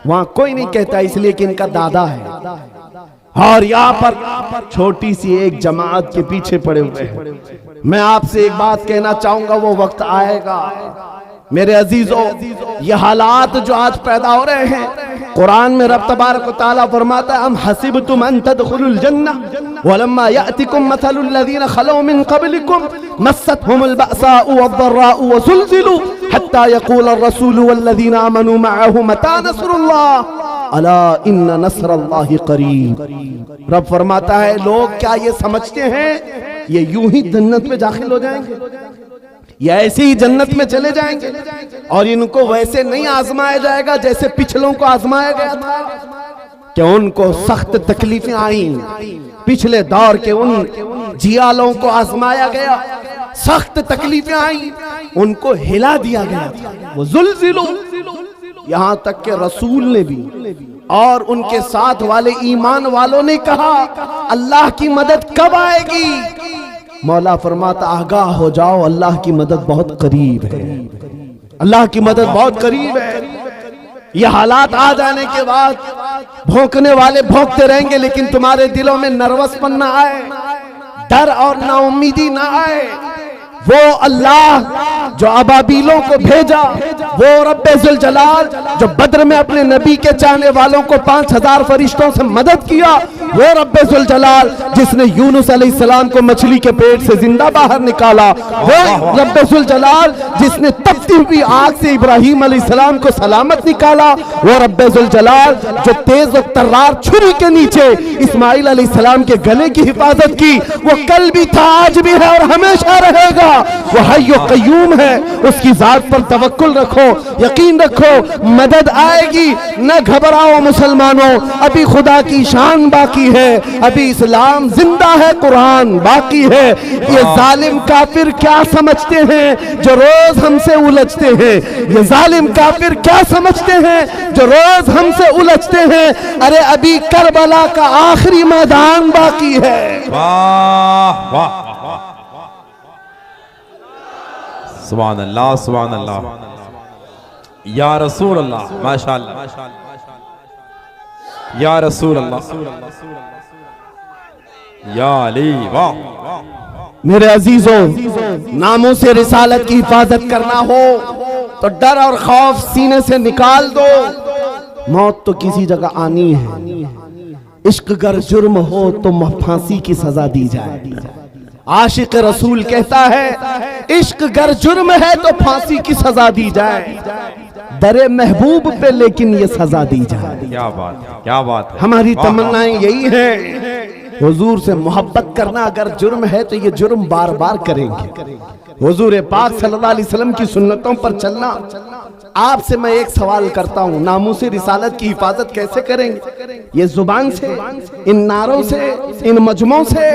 वहां कोई नहीं कहता, इसलिए कि इनका दादा है। और यहाँ पर छोटी सी एक जमात के पीछे पड़े हुए हैं। मैं आपसे एक बात कहना चाहूंगा, वो वक्त आएगा मेरे अजीजों, ये हालात जो आज पैदा हो रहे हैं, कुरान में रब तबारक व तआला फरमाता है, अम हसिबतुम अन तदखुलुल जन्नह वलम्मा यातिकुम मसलुल लज़ीना खलौ मिन क़ब्लिकुम मस्सतहुमुल बअसाउ वद्दर्राउ वज़ुलज़िलू हत्ता यक़ूलर रसूलु वल्लज़ीना आमनू मअहु मता नस्रुल्लाह अला इन्ना नस्रल्लाहि क़रीब। रब फरमाता है, लोग क्या ये समझते हैं ये यूं ही जन्नत में दाखिल हो जाएंगे, या ऐसे ही जन्नत में चले जाएंगे, और इनको वैसे नहीं आजमाया जाएगा जैसे पिछलों को आजमाया गया था। कि उनको सख्त तकलीफें आई, पिछले दौर के उन जियालों को आजमाया गया, सख्त तकलीफें आई, उनको हिला दिया गया था। वो जुल्जिलो, यहां तक के रसूल ने भी और उनके साथ वाले ईमान वालों ने कहा अल्लाह की मदद कब आएगी। मौला फरमाता, आगाह हो जाओ, अल्लाह की मदद बहुत करीब है, अल्लाह की मदद बहुत करीब है। ये हालात आ जाने के बाद भौंकने वाले भौंकते रहेंगे, लेकिन तुम्हारे दिलों में नर्वसपन ना आए, डर और नाउम्मीदी ना आए। वो अल्लाह जो अबाबीलों को भेजा, वो रब्बे जुल जलाल जो बद्र में अपने नबी के चाहने वालों को 5000 फरिश्तों से मदद किया, वो रब्बे जुल जलाल जिसने यूनुस अलैहिस्सलाम को मछली के पेट से जिंदा बाहर निकाला, वो रब्बे जुल जलाल जिसने तपती हुई आग से इब्राहिम अलैहिस्सलाम को सलामत निकाला, वो रब्बे जुल जलाल जो तेज और तर्रार छुरी के नीचे इस्माइल अलैहिस्सलाम के गले की हिफाजत की, वो कल भी था, आज भी है और हमेशा रहेगा। वो हय्यो कय्यूम है, उसकी जात पर तवक्कुल रखो, यकीन रखो, मदद आएगी। न घबराओ मुसलमानों, अभी खुदा की शान बाकी है, अभी इस्लाम जिंदा है, कुरान बाकी है। ये जालिम काफिर क्या समझते हैं जो रोज हमसे उलझते हैं, ये जालिम काफिर क्या समझते हैं जो रोज हमसे उलझते हैं। अरे अभी करबला का आखिरी मैदान बाकी है। वाह वाह, सुभान अल्लाह, सुभान अल्लाह, या रसूल अल्लाह, माशाअल्लाह, या रसूल अल्लाह, या अली, वाह। मेरे अजीजों, नामों से रिसालत की हिफाजत करना हो तो डर और खौफ सीने से निकाल दो। मौत तो किसी जगह आनी है। इश्क गर जुर्म हो तो फांसी की सजा दी जाए। आशिक रसूल कहता है, इश्क गर जुर्म है तो फांसी की सजा दी जाए, दरे महबूब पे लेकिन ये सजा दी जाए। क्या बात है, क्या बात है। हमारी तमन्नाएं यही है, हुजूर से मोहब्बत करना अगर जुर्म है तो ये जुर्म बार बार करेंगे। हुजूर पाक सल्लल्लाहु अलैहि वसल्लम की सुन्नतों पर चलना। आपसे मैं एक सवाल करता हूँ, नामूसे रिसालत की हिफाजत कैसे करेंगे? ये जुबान से, इन नारों से, इन मजमों से?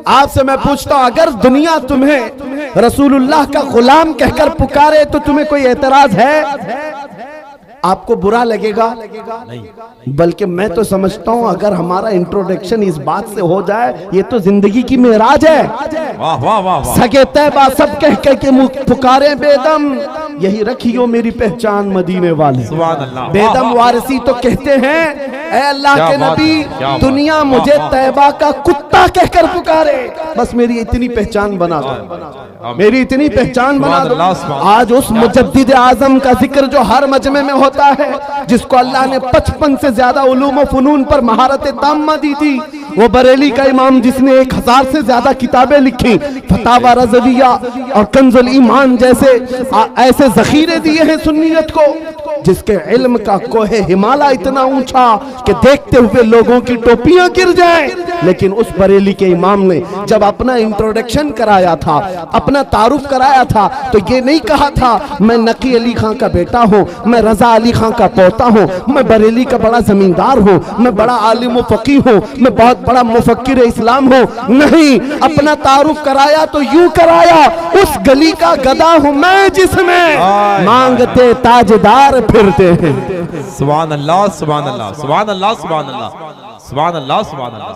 आपसे मैं पूछता हूँ, अगर दुनिया तुम्हें रसूलुल्लाह का गुलाम कहकर पुकारे तो तुम्हें कोई एतराज है? आपको बुरा लगेगा नहीं, बल्कि मैं तो समझता हूं अगर हमारा इंट्रोडक्शन इस बात से हो जाए, ये तो जिंदगी की मेराज है। वाह वाह वाह वाह। सगे तैबा सब कह के मुख पुकारे बेदम, यही रखियो मेरी पहचान मदीने वाले। सुभान अल्लाह। बेदम वारसी तो कहते हैं, ऐ अल्लाह क्या के बात नबी, है, क्या बात दुनिया है, मुझे वाह, वाह। तैबा का कुत्ता कहकर पुकारे, बस मेरी इतनी पहचान बना दो, मेरी इतनी पहचान बना दो। सुभान अल्लाह। आज उस मुजद्दिद आजम का जिक्र जो हर मजमे में होता है, जिसको अल्लाह ने 55 से ज्यादा उलूम व फनून पर महारत ताम्मा दी थी, वो बरेली का इमाम जिसने 1000 से ज्यादा किताबें लिखी, फतावा रज़विया और कंजुल ईमान जैसे ऐसे जखीरे दिए हैं सुन्नियत को, जिसके इल्म का कोहे हिमालय इतना ऊंचा कि देखते हुए लोगों की टोपियां गिर जाएं। लेकिन उस बरेली के इमाम ने जब अपना इंट्रोडक्शन कराया था, अपना तारुफ कराया था, तो ये नहीं कहा था मैं नकी अली खां का बेटा हूँ, मैं रजा अली खां का पोता हूँ, मैं बरेली का बड़ा जमींदार हूँ, मैं बड़ा आलिम व फकीह हूँ, मैं बहुत बड़ा मुफक्किर इस्लाम हूँ। नहीं, अपना तारुफ कराया तो यूं कराया, उस गली का गधा हूँ मैं जिसमें मांगते ताजदार फिरते हैं। सुभान अल्लाह सुभान अल्लाह सुभान अल्लाह सुभान अल्लाह सुभान अल्लाह सुभान अल्लाह।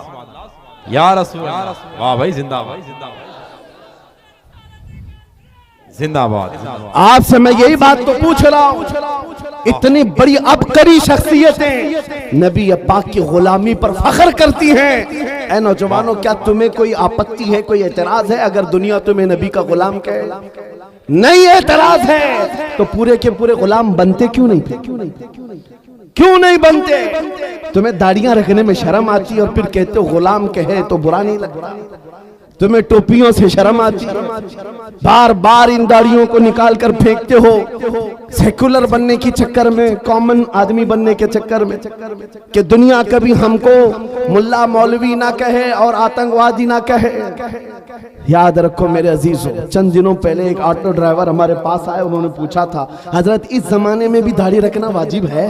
या रसूल अल्लाह। वाह भाई, जिंदाबाद जिंदाबाद। आपसे मैं यही बात तो पूछ रहा हूँ, इतनी बड़ी अबकरी शख्सियतें नबी पाक की गुलामी पर फख्र करती हैं। ऐ नौजवानों, क्या तुम्हें कोई आपत्ति है, कोई एतराज है अगर दुनिया तुम्हें नबी का गुलाम कहे? नहीं एतराज है तो पूरे के पूरे गुलाम बनते क्यों नहीं थे? क्यों नहीं बनते? तुम्हें दाढ़ियां रखने में शर्म आती है और फिर कहते हो गुलाम कहे तो बुरा नहीं लगता। तुम्हें टोपियों से शर्म आती है, बार बार इन दाढ़ियों को निकाल कर फेंकते हो, सेकुलर बनने के चक्कर में, कॉमन आदमी बनने के चक्कर में, कि दुनिया कभी हमको मुल्ला मौलवी ना कहे और आतंकवादी ना कहे। याद रखो मेरे अजीजों, चंद दिनों पहले एक ऑटो ड्राइवर हमारे पास आए, उन्होंने पूछा था, हजरत इस जमाने में भी दाढ़ी रखना वाजिब है?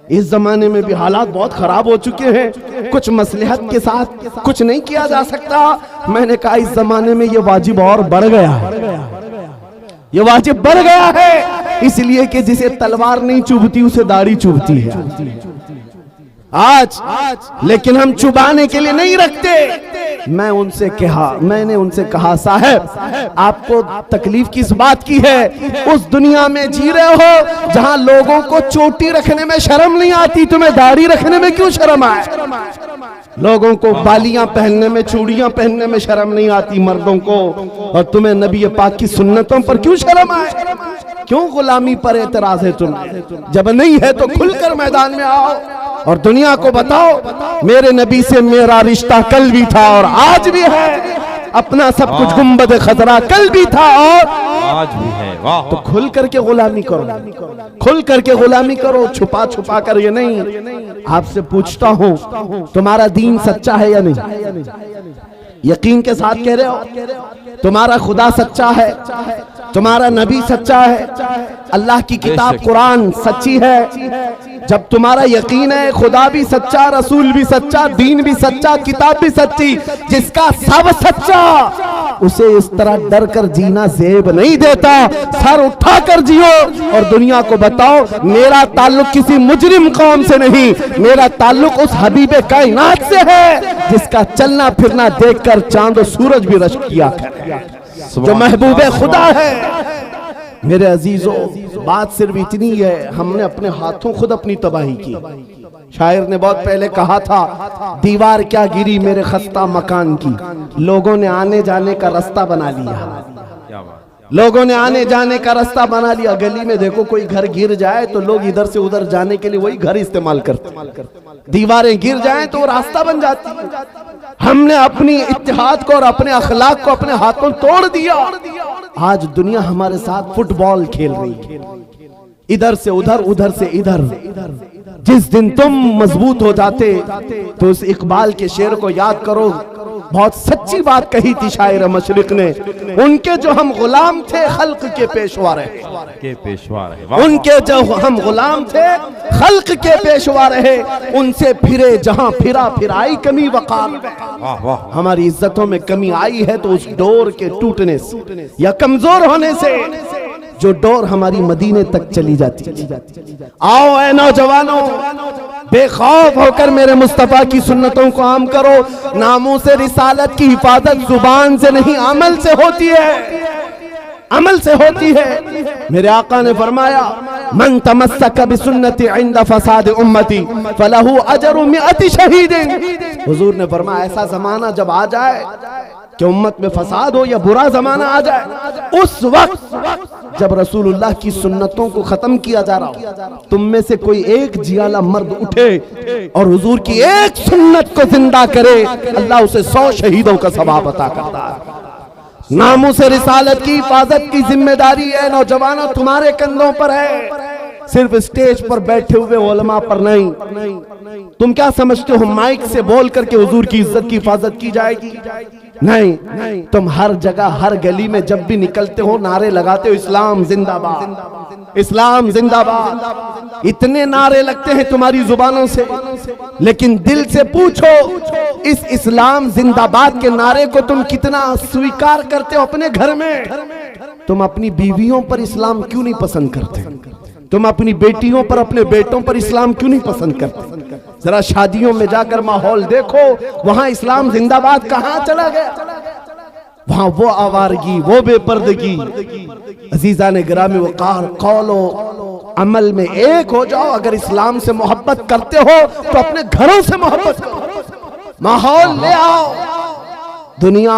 इस जमाने में भी हालात बहुत खराब हो चुके हैं, कुछ मसलहत के साथ कुछ नहीं किया जा सकता। मैंने कहा इस जमाने में ये वाजिब और बढ़ गया है, ये वाजिब बढ़ गया है, इसलिए कि जिसे तलवार नहीं चुभती उसे दाढ़ी चुभती है आज। लेकिन हम चुबाने के लिए नहीं रखते। मैंने उनसे कहा साहब, आपको तकलीफ किस बात की है? उस दुनिया में जी रहे हो जहां लोगों को चोटी रखने में शर्म नहीं आती, तुम्हें दाढ़ी रखने में क्यों शर्म आए? लोगों को बालियां पहनने में, चूड़ियां पहनने में शर्म नहीं आती मर्दों को, और तुम्हें नबी पाक की सुन्नतों पर क्यों शर्म आए? क्यों गुलामी पर एतराज है तुम्हें? जब नहीं है तो खुलकर मैदान में आओ और दुनिया को बताओ मेरे नबी से मेरा रिश्ता कल भी था और आज भी है, अपना सब कुछ गुंबद खतरा कल भी था और आज भी है। वाह। तो खुल करके गुलामी करो, खुल करके गुलामी करो, छुपा छुपा कर ये नहीं। आपसे पूछता हूँ, तुम्हारा दीन सच्चा है या नहीं? यकीन के साथ कह रहे हो? तुम्हारा खुदा सच्चा है, तुम्हारा नबी सच्चा है, अल्लाह की किताब कुरान सच्ची है? जब तुम्हारा यकीन है खुदा भी सच्चा, रसूल भी सच्चा, दीन भी सच्चा, किताब भी सच्ची, जिसका सब सच्चा, उसे इस तरह डर कर जीना जेब नहीं देता। सर उठा कर जियो और दुनिया को बताओ मेरा ताल्लुक किसी मुजरिम कौम से नहीं, मेरा ताल्लुक उस हबीबे कायनात से है जिसका चलना फिरना देखकर चांद और सूरज भी रश्क किया करे, जो महबूबे खुदा है। मेरे अजीजों, बात सिर्फ इतनी है, हमने अपने हाथों खुद अपनी तबाही की। शायर ने बहुत पहले कहा था, दीवार क्या गिरी मेरे खस्ता मकान की, लोगों ने आने जाने का रास्ता बना लिया, लोगों ने आने जाने का रास्ता बना लिया। गली में देखो कोई घर गिर जाए तो लोग इधर से उधर जाने के लिए वही घर इस्तेमाल करते, दीवारें गिर जाएं तो रास्ता बन जाती है। हमने अपनी इत्तेहाद को और अपने अखलाक को अपने हाथों तोड़ दिया। आज दुनिया हमारे साथ फुटबॉल खेल रही है, इधर से उधर, उधर से इधर। जिस दिन तुम मजबूत हो जाते तो उस इकबाल के शेर को याद करो, बहुत सच्ची बात कही थी शायर मशरिक ने, उनके जो हम गुलाम थे खल्क के पेशवा रहे, उनके जो हम गुलाम थे खल्क के पेशवा रहे, उनसे फिरे जहां फिरा फिर आई कमी वकार। हमारी इज्जतों में कमी आई है तो उस डोर के टूटने से या कमजोर होने से जो डोर हमारी मदीने तक चली जाती। आओ ऐ नौजवानों, बेखौफ होकर मेरे मुस्तफा की सुन्नतों को आम करो। नामूस रिसालत की हिफाजत जुबान से नहीं अमल से होती है, अमल से होती है। मेरे आका ने फरमाया, मन तमस्सक बिसुन्नती इंद फसाद उम्मती फलहु अजरु मिअति शहीदिन। हुजूर ने फरमाया, ऐसा जमाना जब आ जाए कि उम्मत में फसाद हो या बुरा जमाना आ जाए, उस वक्त जब रसूलुल्लाह की सुन्नतों को खत्म किया जा रहा हो, तुम में से कोई एक जियाला मर्द उठे और हुजूर की एक सुन्नत को जिंदा करे, अल्लाह उसे 100 शहीदों का सवाब अता करता है। नामूस रिसालत की हिफाजत की जिम्मेदारी है नौजवानों, तुम्हारे कंधों पर है, सिर्फ स्टेज पर बैठे हुए उलमा पर नहीं। तुम क्या समझते हो माइक से बोल करके हुजूर की इज्जत की हिफाजत की जाएगी? नहीं, तुम हर जगह हर गली में जब भी निकलते हो नारे लगाते हो, इस्लाम जिंदाबाद, इस्लाम जिंदाबाद। इतने नारे लगते हैं तुम्हारी जुबानों से, लेकिन दिल से पूछो इस इस्लाम जिंदाबाद के नारे को तुम कितना स्वीकार करते हो अपने घर में? तुम अपनी बीवियों पर इस्लाम क्यों नहीं पसंद करते? तुम अपनी बेटियों पर, अपने बेटों पर इस्लाम क्यों नहीं पसंद करते? जरा शादियों में जाकर माहौल देखो, वहां इस्लाम जिंदाबाद कहां चला गया? वहां वो आवारगी, वो बेपर्दगी। अजीजा ने गिरामी वकार, कौलो अमल में एक हो जाओ। अगर इस्लाम से मोहब्बत करते हो तो अपने घरों से मोहब्बत करो, माहौल ले आओ। दुनिया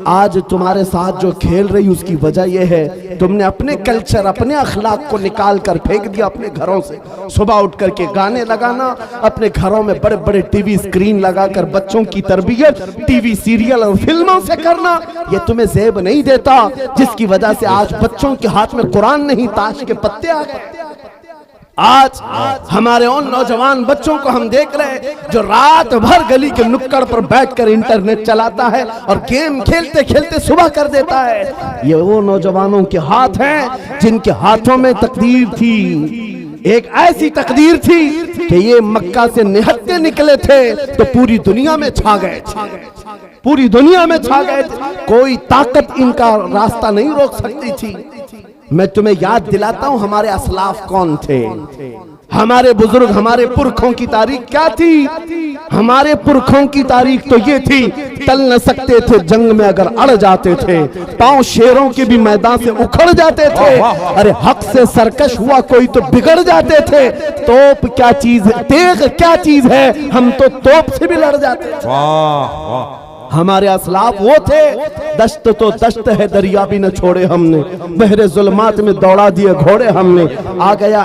आज तुम्हारे साथ जो खेल रही उसकी वजह यह है, तुमने अपने कल्चर, अपने अखलाक को निकाल कर फेंक दिया अपने घरों से। सुबह उठ करके गाने लगाना, अपने घरों में बड़े बड़े टीवी स्क्रीन लगाकर बच्चों की तरबियत टीवी सीरियल और फिल्मों से करना, यह तुम्हें ज़ेब नहीं देता, जिसकी वजह से आज बच्चों के हाथ में कुरान नहीं ताश के पत्ते आ गए। आज हमारे उन नौजवान बच्चों को हम देख रहे हैं जो रात भर गली के नुक्कड़ पर बैठकर इंटरनेट चलाता है और गेम खेलते खेलते सुबह कर देता है। ये वो नौजवानों के हाथ हैं जिनके हाथों में तकदीर थी, एक ऐसी तकदीर थी कि ये मक्का से निहत्ते निकले थे तो पूरी दुनिया में छा गए, पूरी दुनिया में छा गए। कोई ताकत इनका रास्ता नहीं रोक सकती थी। मैं तुम्हें याद दिलाता हूं हमारे असलाफ कौन थे, हमारे बुजुर्ग, हमारे पुरखों की तारीख क्या थी? हमारे पुरखों की तारीख तो ये थी, टल न सकते थे जंग में अगर अड़ जाते थे, पांव शेरों के भी मैदान से उखड़ जाते थे। अरे हक से सरकश हुआ कोई तो बिगड़ जाते थे। तोप क्या चीज है, तेग क्या चीज है, हम तो तोप से भी लड़ जाते थे। वाह वाह, हमारे असलाफ वो थे। दश्त तो दश्त है, दरिया भी न छोड़े हमने, बहरे जुल्मात में दौड़ा दिए घोड़े हमने। आ गया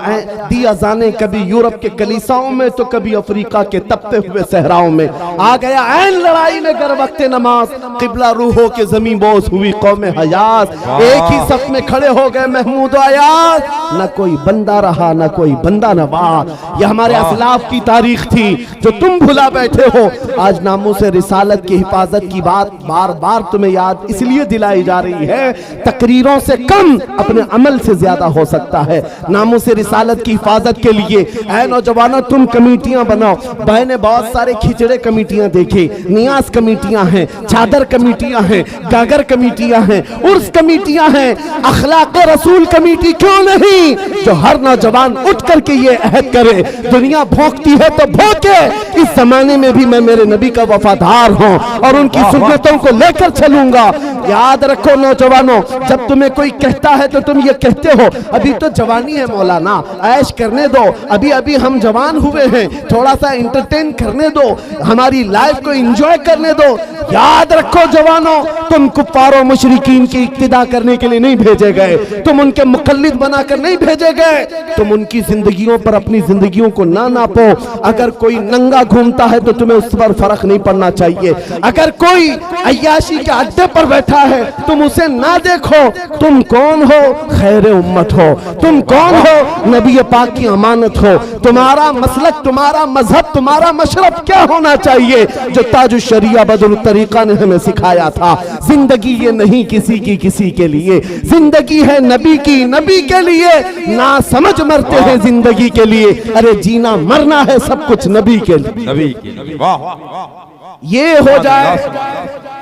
दिया जाने कभी यूरोप के कलीसाओं में तो कभी अफ्रीका के तपते हुए सहराओं में। आ गया ऐन लड़ाई में गर वक्त नमाज, किबला रूहों के जमीन बोस हुई कौम हयास। एक ही सफ में खड़े हो गए महमूद आयाज, न कोई बंदा रहा न कोई बंदा नवाज। यह हमारे असलाफ की तारीख थी जो तुम भुला बैठे हो। आज नामूस रिसालत की हिफाजत की बात बार बार तुम्हें याद इसलिए दिलाई जा रही है, तकरीरों से कम अपने अमल से ज्यादा हो सकता है। नामूस रिसालत की हिफाजत के लिए ऐ नौजवानों तुम कमेटियां बनाओ। बहने बहुत सारे खिचड़े कमेटियां देखे, नियाज कमेटियां हैं, चादर कमेटियां हैं, गागर कमेटियां हैं, उर्स कमेटियां हैं, अखलाक रसूल कमेटी क्यों नहीं, जो हर नौजवान उठ करके ये अहद करे, दुनिया भौंकती है तो भौंके, इस जमाने में भी मैं मेरे नबी का वफादार हूं और उनकी सुन्नतों को लेकर चलूंगा। याद रखो नौजवानों, जब तुम्हें कोई कहता है तो तुम ये कहते हो अभी तो जवानी है मौलाना, ऐश करने दो, अभी अभी हम जवान हुए हैं, थोड़ा सा एंटरटेन करने दो, हमारी लाइफ को एंजॉय करने दो। याद रखो जवानों, तुम कुफ्फारों मुशरिकीन की इक्तिदा करने के लिए नहीं भेजे गए, तुम उनके मुकल्लिद बनाकर नहीं भेजे गए। तुम उनकी जिंदगियों पर अपनी जिंदगियों को ना नापो। अगर कोई नंगा घूमता है तो तुम्हें उस पर फर्क नहीं पड़ना चाहिए। अगर कोई अय्याशी के अड्डे पर बैठा है तुम उसे ना देखो। तुम कौन हो? खैर उम्मत हो। तुम कौन हो? नबी पाक की अमानत हो। तुम्हारा मसलक, तुम्हारा मजहब, तुम्हारा मशरब क्या होना चाहिए, जो ताज शरिया बदल तरीका ने हमें सिखाया था। जिंदगी ये नहीं किसी के लिए, जिंदगी है नबी की, नबी के लिए। ना समझ मरते हैं जिंदगी के लिए, अरे जीना मरना है सब कुछ नबी के लिए। नबी की, वाह वाह, ये हो जाए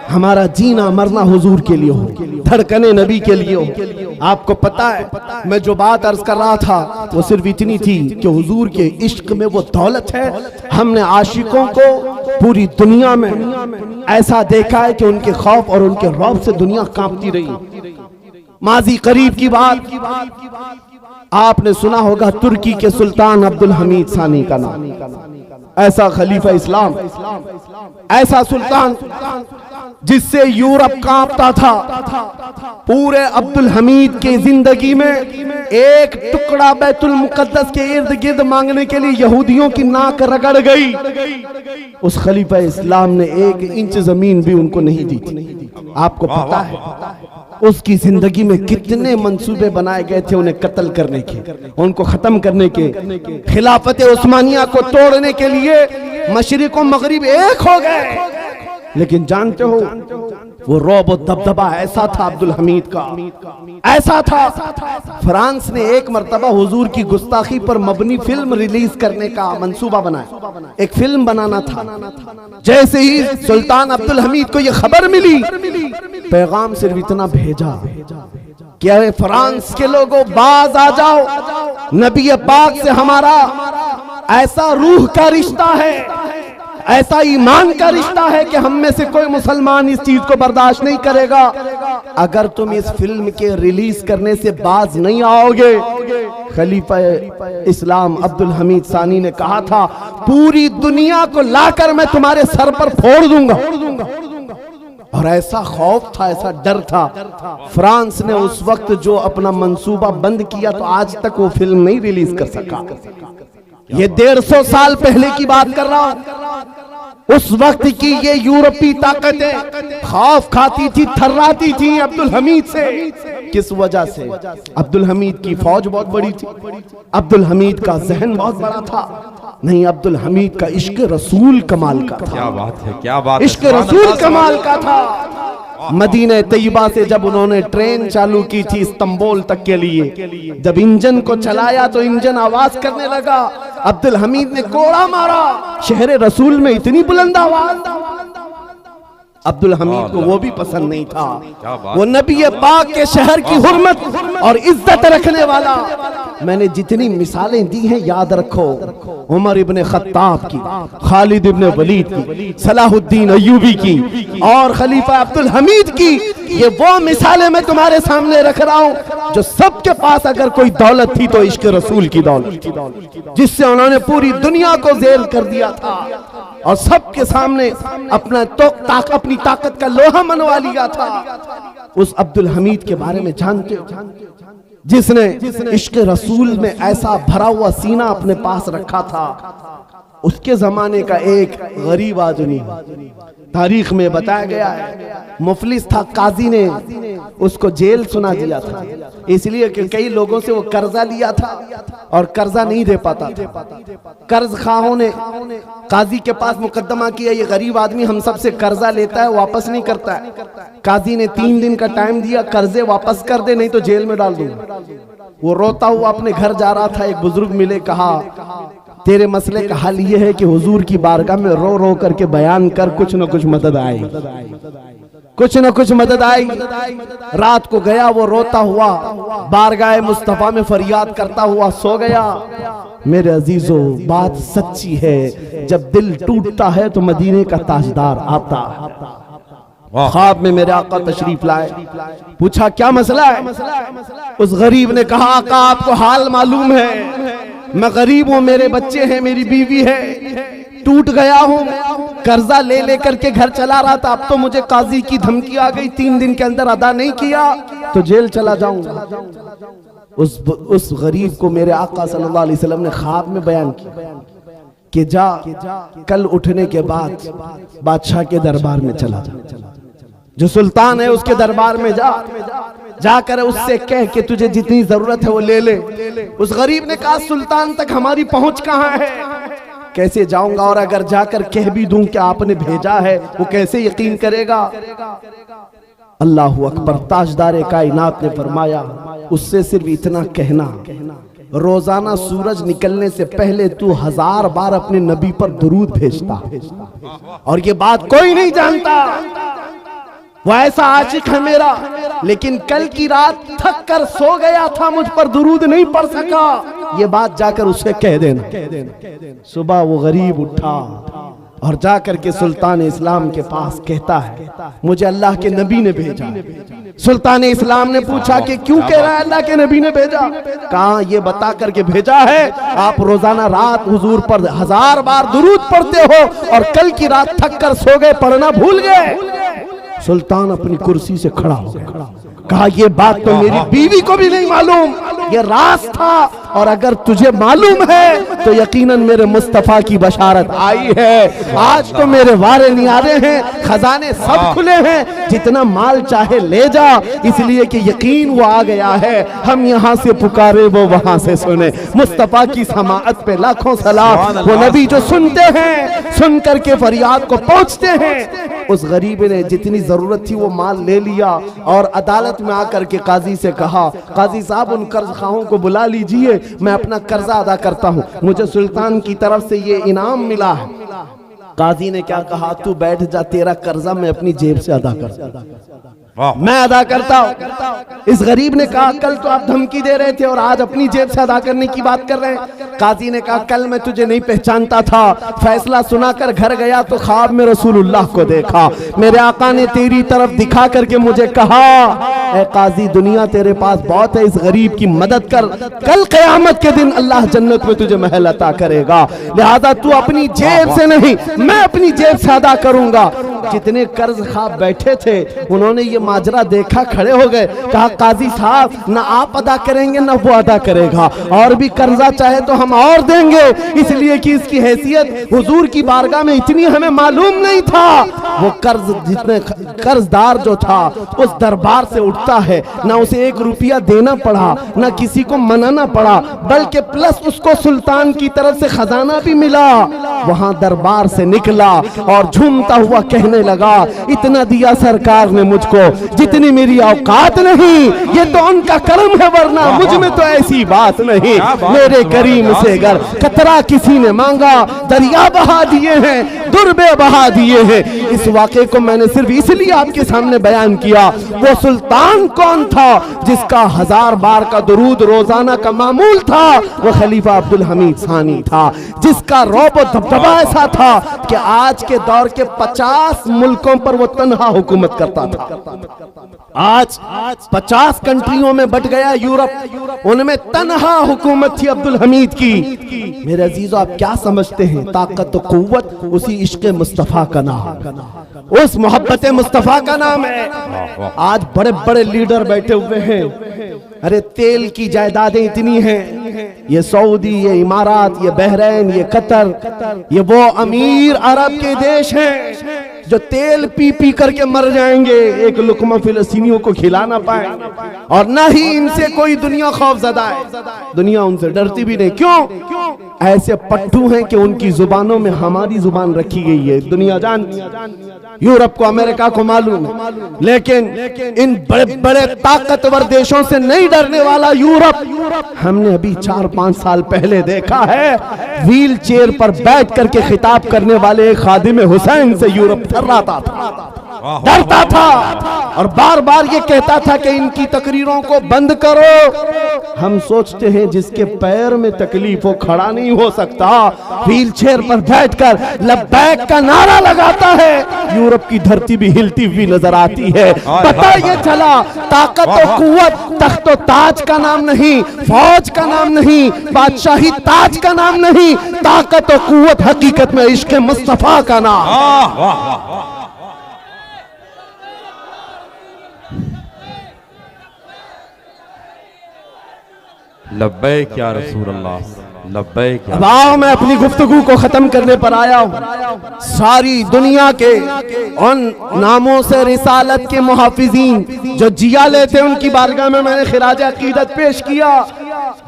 हमारा जीना मरना हुजूर के लिए हो, धड़कने नबी के लिए हो। आपको पता है मैं जो बात अर्ज कर रहा था वो सिर्फ इतनी थी कि हुजूर के इश्क में वो दौलत है। हमने आशिकों को पूरी दुनिया में ऐसा देखा है कि उनके खौफ और उनके रौब से दुनिया कांपती रही। माजी करीब की बात आपने सुना होगा, तुर्की के सुल्तान अब्दुल हमीद सानी का नाम। ऐसा खलीफा इस्लाम, ऐसा सुल्तान जिससे यूरोप कांपता था। पूरे अब्दुल हमीद की जिंदगी में एक टुकड़ा बैतुल मुकद्दस के इर्द गिर्द मांगने के लिए यहूदियों की नाक रगड़ गई। उस खलीफा इस्लाम ने 1 इंच जमीन भी उनको नहीं दी थी। आपको पता है उसकी जिंदगी में कितने मंसूबे बनाए गए थे उन्हें कत्ल करने के, उनको खत्म करने के, खिलाफत उस्मानिया को तोड़ने के लिए मशरिक और मगरिब एक हो गए। लेकिन जानते हो वो रौब और दबदबा ऐसा था अब्दुल हमीद का, ऐसा था। फ्रांस ने एक मर्तबा हुजूर की गुस्ताखी पर मबनी फिल्म रिलीज करने का मंसूबा बनाया, एक फिल्म बनाना था। जैसे ही सुल्तान अब्दुल हमीद को यह खबर मिली, पैगाम सिर्फ इतना भेजा कि अरे फ्रांस के लोगों बाज आ जाओ, नबी पाक से हमारा ऐसा रूह का रिश्ता है, ऐसा ईमान का रिश्ता है कि हम में से कोई मुसलमान इस चीज को बर्दाश्त नहीं करेगा। अगर तुम इस फिल्म के रिलीज करने से बाज नहीं आओगे, खलीफा इस्लाम अब्दुल हमीद सानी ने कहा था पूरी दुनिया को लाकर मैं तुम्हारे सर पर फोड़ दूंगा। और ऐसा खौफ था, ऐसा डर था। फ्रांस ने उस वक्त जो अपना मंसूबा बंद किया तो आज तक वो फिल्म नहीं रिलीज कर सका। ये 150 साल पहले की बात कर रहा हूं। उस वक्त की ये यूरोपीय ताकतें खौफ खाती थी, थर्राती थी अब्दुल हमीद से। किस वजह से? अब्दुल हमीद की फौज बहुत बड़ी थी, अब्दुल हमीद का जहन बहुत बड़ा था। नहीं, अब्दुल हमीद का इश्क रसूल कमाल का था। क्या बात है, क्या बात है। इश्क रसूल कमाल का था। मदीना तैयबा से जब उन्होंने ट्रेन चालू की थी इस्तांबुल तक के लिए, जब इंजन को चलाया तो इंजन आवाज करने लगा। अब्दुल हमीद ने कोड़ा मारा, शहर रसूल में इतनी बुलंद आवाज। अब्दुल हमीद को वो भी पसंद नहीं था। वो नबी पाक के शहर की हुर्मत और इज्जत रखने वाला। मैंने जितनी मिसालें दी हैं याद रखो, उमर इब्ने खत्ताब की, खालिद इब्ने वलीद की, सलाहुद्दीन अय्यूबी की और खलीफा अब्दुल हमीद की, ये वो मिसालें मैं तुम्हारे सामने रख रहा हूं जो सबके पास अगर कोई दौलत थी तो इश्क रसूल की दौलत थी, जिससे उन्होंने पूरी दुनिया को जेल कर दिया था और सबके सामने अपनी ताकत का लोहा मनवा लिया था। उस अब्दुल हमीद के बारे में जानते हो, जिसने इश्क रसूल में ऐसा भरा हुआ सीना अपने पास रखा था। उसके जमाने का एक गरीब आदमी, तारीख में बताया गया है, मुफलिस था, काजी ने उसको जेल सुना दिया था, इसलिए कि कई लोगों से वो कर्जा लिया था और कर्जा नहीं दे पाता था। कर्ज खाहों ने काजी के पास मुकदमा किया, ये गरीब आदमी हम सबसे कर्जा लेता है, वापस नहीं करता है। काजी ने 3 दिन का टाइम दिया, कर्जे वापस कर दे नहीं तो जेल में डाल दूंगा। वो रोता हुआ अपने घर जा रहा था, एक बुजुर्ग मिले, कहा तेरे मसले का हल ये है कि हुजूर की बारगाह में रो रो करके बयान कर, कुछ न कुछ मदद आई, कुछ न कुछ मदद आई। रात को गया वो रोता हुआ बारगाह मुस्तफा में फरियाद करता हुआ सो गया। मेरे अजीजों, बात सच्ची है, जब दिल टूटता है तो मदीने का ताजदार आता। ख्वाब में मेरे आका तशरीफ लाए, पूछा क्या मसला है? उस गरीब ने कहा आका आपको हाल मालूम है, मैं गरीब हूँ, मेरे बच्चे हैं, मेरी बीवी है, टूट गया हूँ, कर्जा ले लेकर के घर चला रहा था, अब तो मुझे काजी की धमकी आ गई, 3 दिन के अंदर अदा नहीं किया तो जेल चला जाऊंगा। उस गरीब को मेरे आका सल्लल्लाहु अलैहि वसल्लम ने ख्वाब में बयान किया कि जा कल उठने के बाद बादशाह के दरबार में चला जा, जो सुल्तान है उसके दरबार में जाकर उससे कह कि तुझे जितनी जरूरत है वो ले ले। उस गरीब ने कहा सुल्तान तक हमारी पहुंच कहां है, कैसे जाऊंगा, और अगर जाकर कह भी दूं कि आपने भेजा है वो कैसे यकीन करेगा। अल्लाहु अकबर। ताजदार कायनात ने फरमाया उससे सिर्फ इतना कहना, रोजाना सूरज निकलने से पहले तू 1000 बार अपने नबी पर दुरूद भेजता, और ये बात कोई नहीं जानता। वो ऐसा आशिक है मेरा, लेकिन कल की रात थक कर सो गया था, मुझ पर दुरूद नहीं पढ़ सका। ये बात जाकर उसे कह देना। सुबह वो गरीब उठा और जाकर के सुल्तान इस्लाम के पास कहता है, मुझे अल्लाह के नबी ने भेजा। सुल्तान इस्लाम ने पूछा कि क्यों कह रहा है अल्लाह के नबी ने भेजा? कहा ये बता करके भेजा है, आप रोजाना रात हुजूर पर 1000 बार दुरूद पढ़ते हो और कल की रात थक कर सो गए, पढ़ना भूल गए। सुल्तान अपनी कुर्सी से खड़ा हो गया, कहा ये बात तो मेरी बीवी को भी नहीं मालूम, ये राज था, और अगर तुझे मालूम है तो यकीनन मेरे मुस्तफा की बशारत आई है। आज तो मेरे वारे नियारे हैं, खजाने सब खुले हैं, जितना माल चाहे ले जा, इसलिए कि यकीन वो आ गया है। हम यहाँ से पुकारे वो वहां से सुने। मुस्तफा की समाअत पे लाखों सलाम। वो नबी जो सुनते हैं, सुन करके फरियाद को पहुंचते हैं। उस गरीब ने जितनी जरूरत थी वो माल ले लिया और अदालत में आकर के काजी से कहा, काजी साहब उन कर्ज खाओं को बुला लीजिए, मैं अपना कर्जा अदा करता हूँ, मुझे सुल्तान की तरफ से ये इनाम मिला है। काजी ने क्या कहा, तू बैठ जा, तेरा कर्जा मैं अपनी जेब से अदा करता, मैं अदा करता हूँ। इस गरीब ने कहा, कल तो आप धमकी दे रहे थे और आज अपनी जेब से अदा करने की बात कर रहे हैं। काजी ने कहा, कल मैं तुझे नहीं पहचानता था, फैसला सुनाकर घर गया तो ख्वाब में रसूलुल्लाह को देखा। मेरे आका ने तेरी तरफ दिखा करके मुझे कहा, ए काजी दुनिया तेरे पास बहुत है, इस गरीब की मदद कर, कल क़यामत के दिन अल्लाह जन्नत में तुझे महल अता करेगा, लिहाजा तू अपनी जेब से नहीं, मैं अपनी जेब से अदा करूंगा। जितने कर्ज खा बैठे थे उन्होंने ये माजरा देखा, खड़े हो गए, कहा काजी साहब ना आप अदा करेंगे ना वो अदा करेगा, और भी कर्जा चाहे तो हम और देंगे, इसलिए कि इसकी हैसियत हुजूर की बारगाह में इतनी हमें मालूम नहीं था। वो कर्ज जितने कर्जदार जो था उस दरबार से उठता है, ना उसे 1 रुपया देना पड़ा, ना किसी को मनाना पड़ा, बल्कि प्लस उसको सुल्तान की तरफ से खजाना भी मिला। वहां दरबार से निकला और झूमता हुआ कहने लगा, इतना दिया सरकार ने मुझको जितनी मेरी औकात नहीं, ये तो उनका करम है, वरना मुझ में तो ऐसी बात नहीं। मेरे करीम से अगर कतरा किसी ने मांगा, दरिया बहा दिए हैं, दुर्बे बहा दिए हैं। इस वाक़े को मैंने सिर्फ इसलिए आपके सामने बयान किया। वो सुल्तान कौन था जिसका 1000 बार का दुरूद रोजाना का मामूल था? वो खलीफा अब्दुल हमीद सानी था, जिसका रौब और दबदबा ऐसा था कि आज के दौर के 50 मुल्कों पर वो तन्हा हुकूमत करता था। आज 50 कंट्रियों में बट गया यूरोप, उनमें तन्हा हुकूमत थी अब्दुल हमीद की। मेरे अजीजो आप क्या समझते हैं, ताकत तो कुव्वत उसी इश्क मुस्तफा का नाम, उस मोहब्बत मुस्तफा का नाम है। आज बड़े बड़े लीडर बैठे हुए हैं, अरे तेल की जायदादें इतनी हैं, ये सऊदी, ये इमारात, ये बहरीन, ये कतर, ये वो अमीर अरब के देश हैं जो तेल पी पी करके मर जाएंगे, एक लुकमा फिलिस्तीनियों को खिला ना पाए, और ना ही इनसे कोई दुनिया खौफजदा है, दुनिया उनसे डरती भी नहीं। क्यों? ऐसे पट्टू हैं कि उनकी जुबानों में हमारी जुबान रखी गई है। दुनिया जानती, यूरोप को, अमेरिका को मालूम है, लेकिन इन बड़े बड़े ताकतवर देशों से नहीं डरने वाला यूरोप, हमने अभी 4-5 साल पहले देखा है, व्हील चेयर पर बैठ करके खिताब करने वाले एक खादिम हुसैन से यूरोप डरता था, डरता था, और बार बार ये कहता था कि इनकी तकरीरों को बंद करो। हम सोचते हैं जिसके पैर में तकलीफ हो, खड़ा नहीं हो सकता, व्हील चेयर पर बैठकर लब्बैक का नारा लगाता है, यूरोप की धरती भी हिलती हुई नजर आती है। पता ये चला, ताकत और कुव्वत तख्त और ताज का नाम नहीं, फौज का नाम नहीं, बादशाही ताज का नाम नहीं, ताकत और कुव्वत हकीकत में इश्क मुस्तफा का नाम। लब्बैक या रसूल अल्लाह, लब्बैक। अब आओ मैं अपनी गुफ्तगू को खत्म करने पर आया हूँ। सारी दुनिया के उन नामों से रिसालत के मुहाफिजीन जो जिया लेते, उनकी बारगाह में मैंने खिराज अकीदत पेश किया,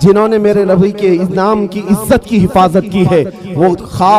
जिन्होंने मेरे नबी के इस नाम की इज्जत की हिफाजत की है। वो खा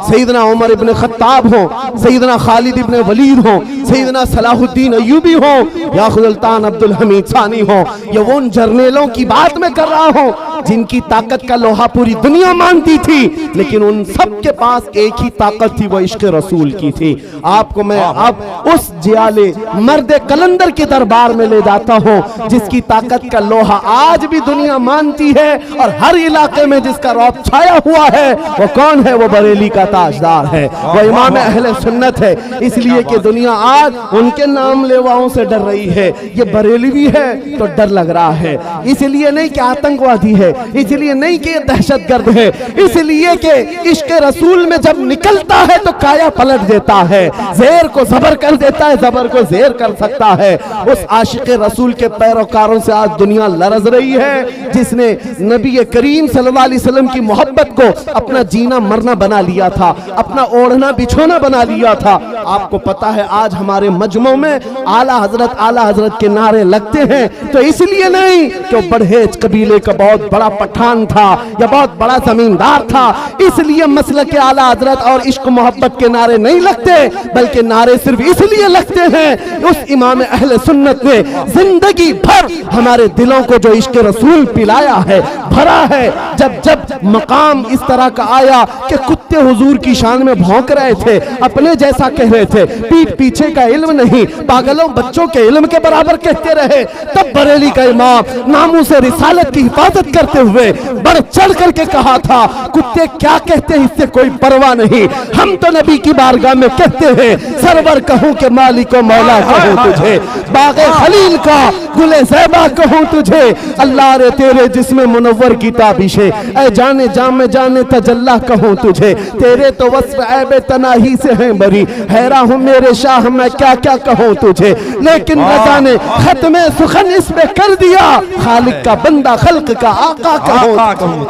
सैयदना उमर इब्ने खत्ताब हो, सैयदना खालिद इब्ने वलीद हो, सैयदना सलाहुद्दीन अय्यूबी हो या सुल्तान अब्दुल हमीद सानी हो, ये वो उन जर्नेलों की बात मैं कर रहा हूं जिनकी ताकत का लोहा पूरी दुनिया मानती थी, लेकिन उन सब के पास एक ही ताकत थी, वो इश्क रसूल की थी। आपको मैं अब उस जियाले मर्द कलंदर के दरबार में ले जाता हूं जिसकी ताकत का लोहा आज भी दुनिया मानती है और हर इलाके में जिसका रौब छाया हुआ है। वो कौन है? वो बरेली का ताजदार है, वो इमाम अहले सुन्नत है। इसलिए कि दुनिया आज उनके नाम लेवाओं से डर रही है। ये बरेलवी है तो डर लग रहा है, इसलिए नहीं कि आतंकवादी है, इसलिए नहीं कि दहशतगर्द है, इसलिए कि इश्क रसूल में जब निकलता है तो काया पलट देता है, ज़ेर को ज़बर कर देता है, ज़बर को ज़ेर कर सकता है। उस आशिक रसूल के पैरोकारों से आज दुनिया लरज़ रही है, जिसने नबी करीम सल्लल्लाहु अलैहि वसल्लम की मोहब्बत को अपना जीना मरना बना लिया था, अपना ओढ़ना बिछोना बना लिया था। आपको पता है आज हमारे मजमों में आला हजरत के नारे लगते हैं तो इसलिए नहीं कि बड़हेज कबीले का बहुत बड़ा पठान था या बहुत बड़ा जमींदार था, इसलिए मसलक के आला हजरत और इश्क मोहब्बत के नारे नहीं लगते, बल्कि नारे सिर्फ इसलिए लगते हैं उस इमाम अहले सुन्नत ने जिंदगी भर हमारे दिलों को जो इश्क रसूल पिलाया है, भरा है। जब जब मकाम इस तरह का आया कि कुत्ते हुजूर की शान में भौंक रहे थे, अपने जैसा कह रहे थे, पीठ पीछे का इल्म नहीं, पागलों बच्चों के इल्म के बराबर कहते रहे, तब बरेली का इमाम नामों से रिसालत की हिफाजत करते हुए बढ़ चढ़ करके कहा था, कुत्ते क्या कहते हैं इससे कोई परवाह नहीं, हम तो नबी की बारगाह में कहते हैं सरवर कहूं के मालिक मौला कहूं तुझे, बागे खलील का गुले ज़ैबा कहूं तुझे, अल्लाह रे तेरे जिस्म मुनव्वर की ताबिशे, ऐ जाने जामे जाने तजल्ला कहूं तुझे, तेरे तो वस्फ ऐबे तनाही से हैं बरी, हैरा हूं मेरे शाह मैं क्या क्या कहूं तुझे, लेकिन रज़ा ने खत्मे सुखन इसमें कर दिया, खालिक का बंदा खल्क का आका कहूं।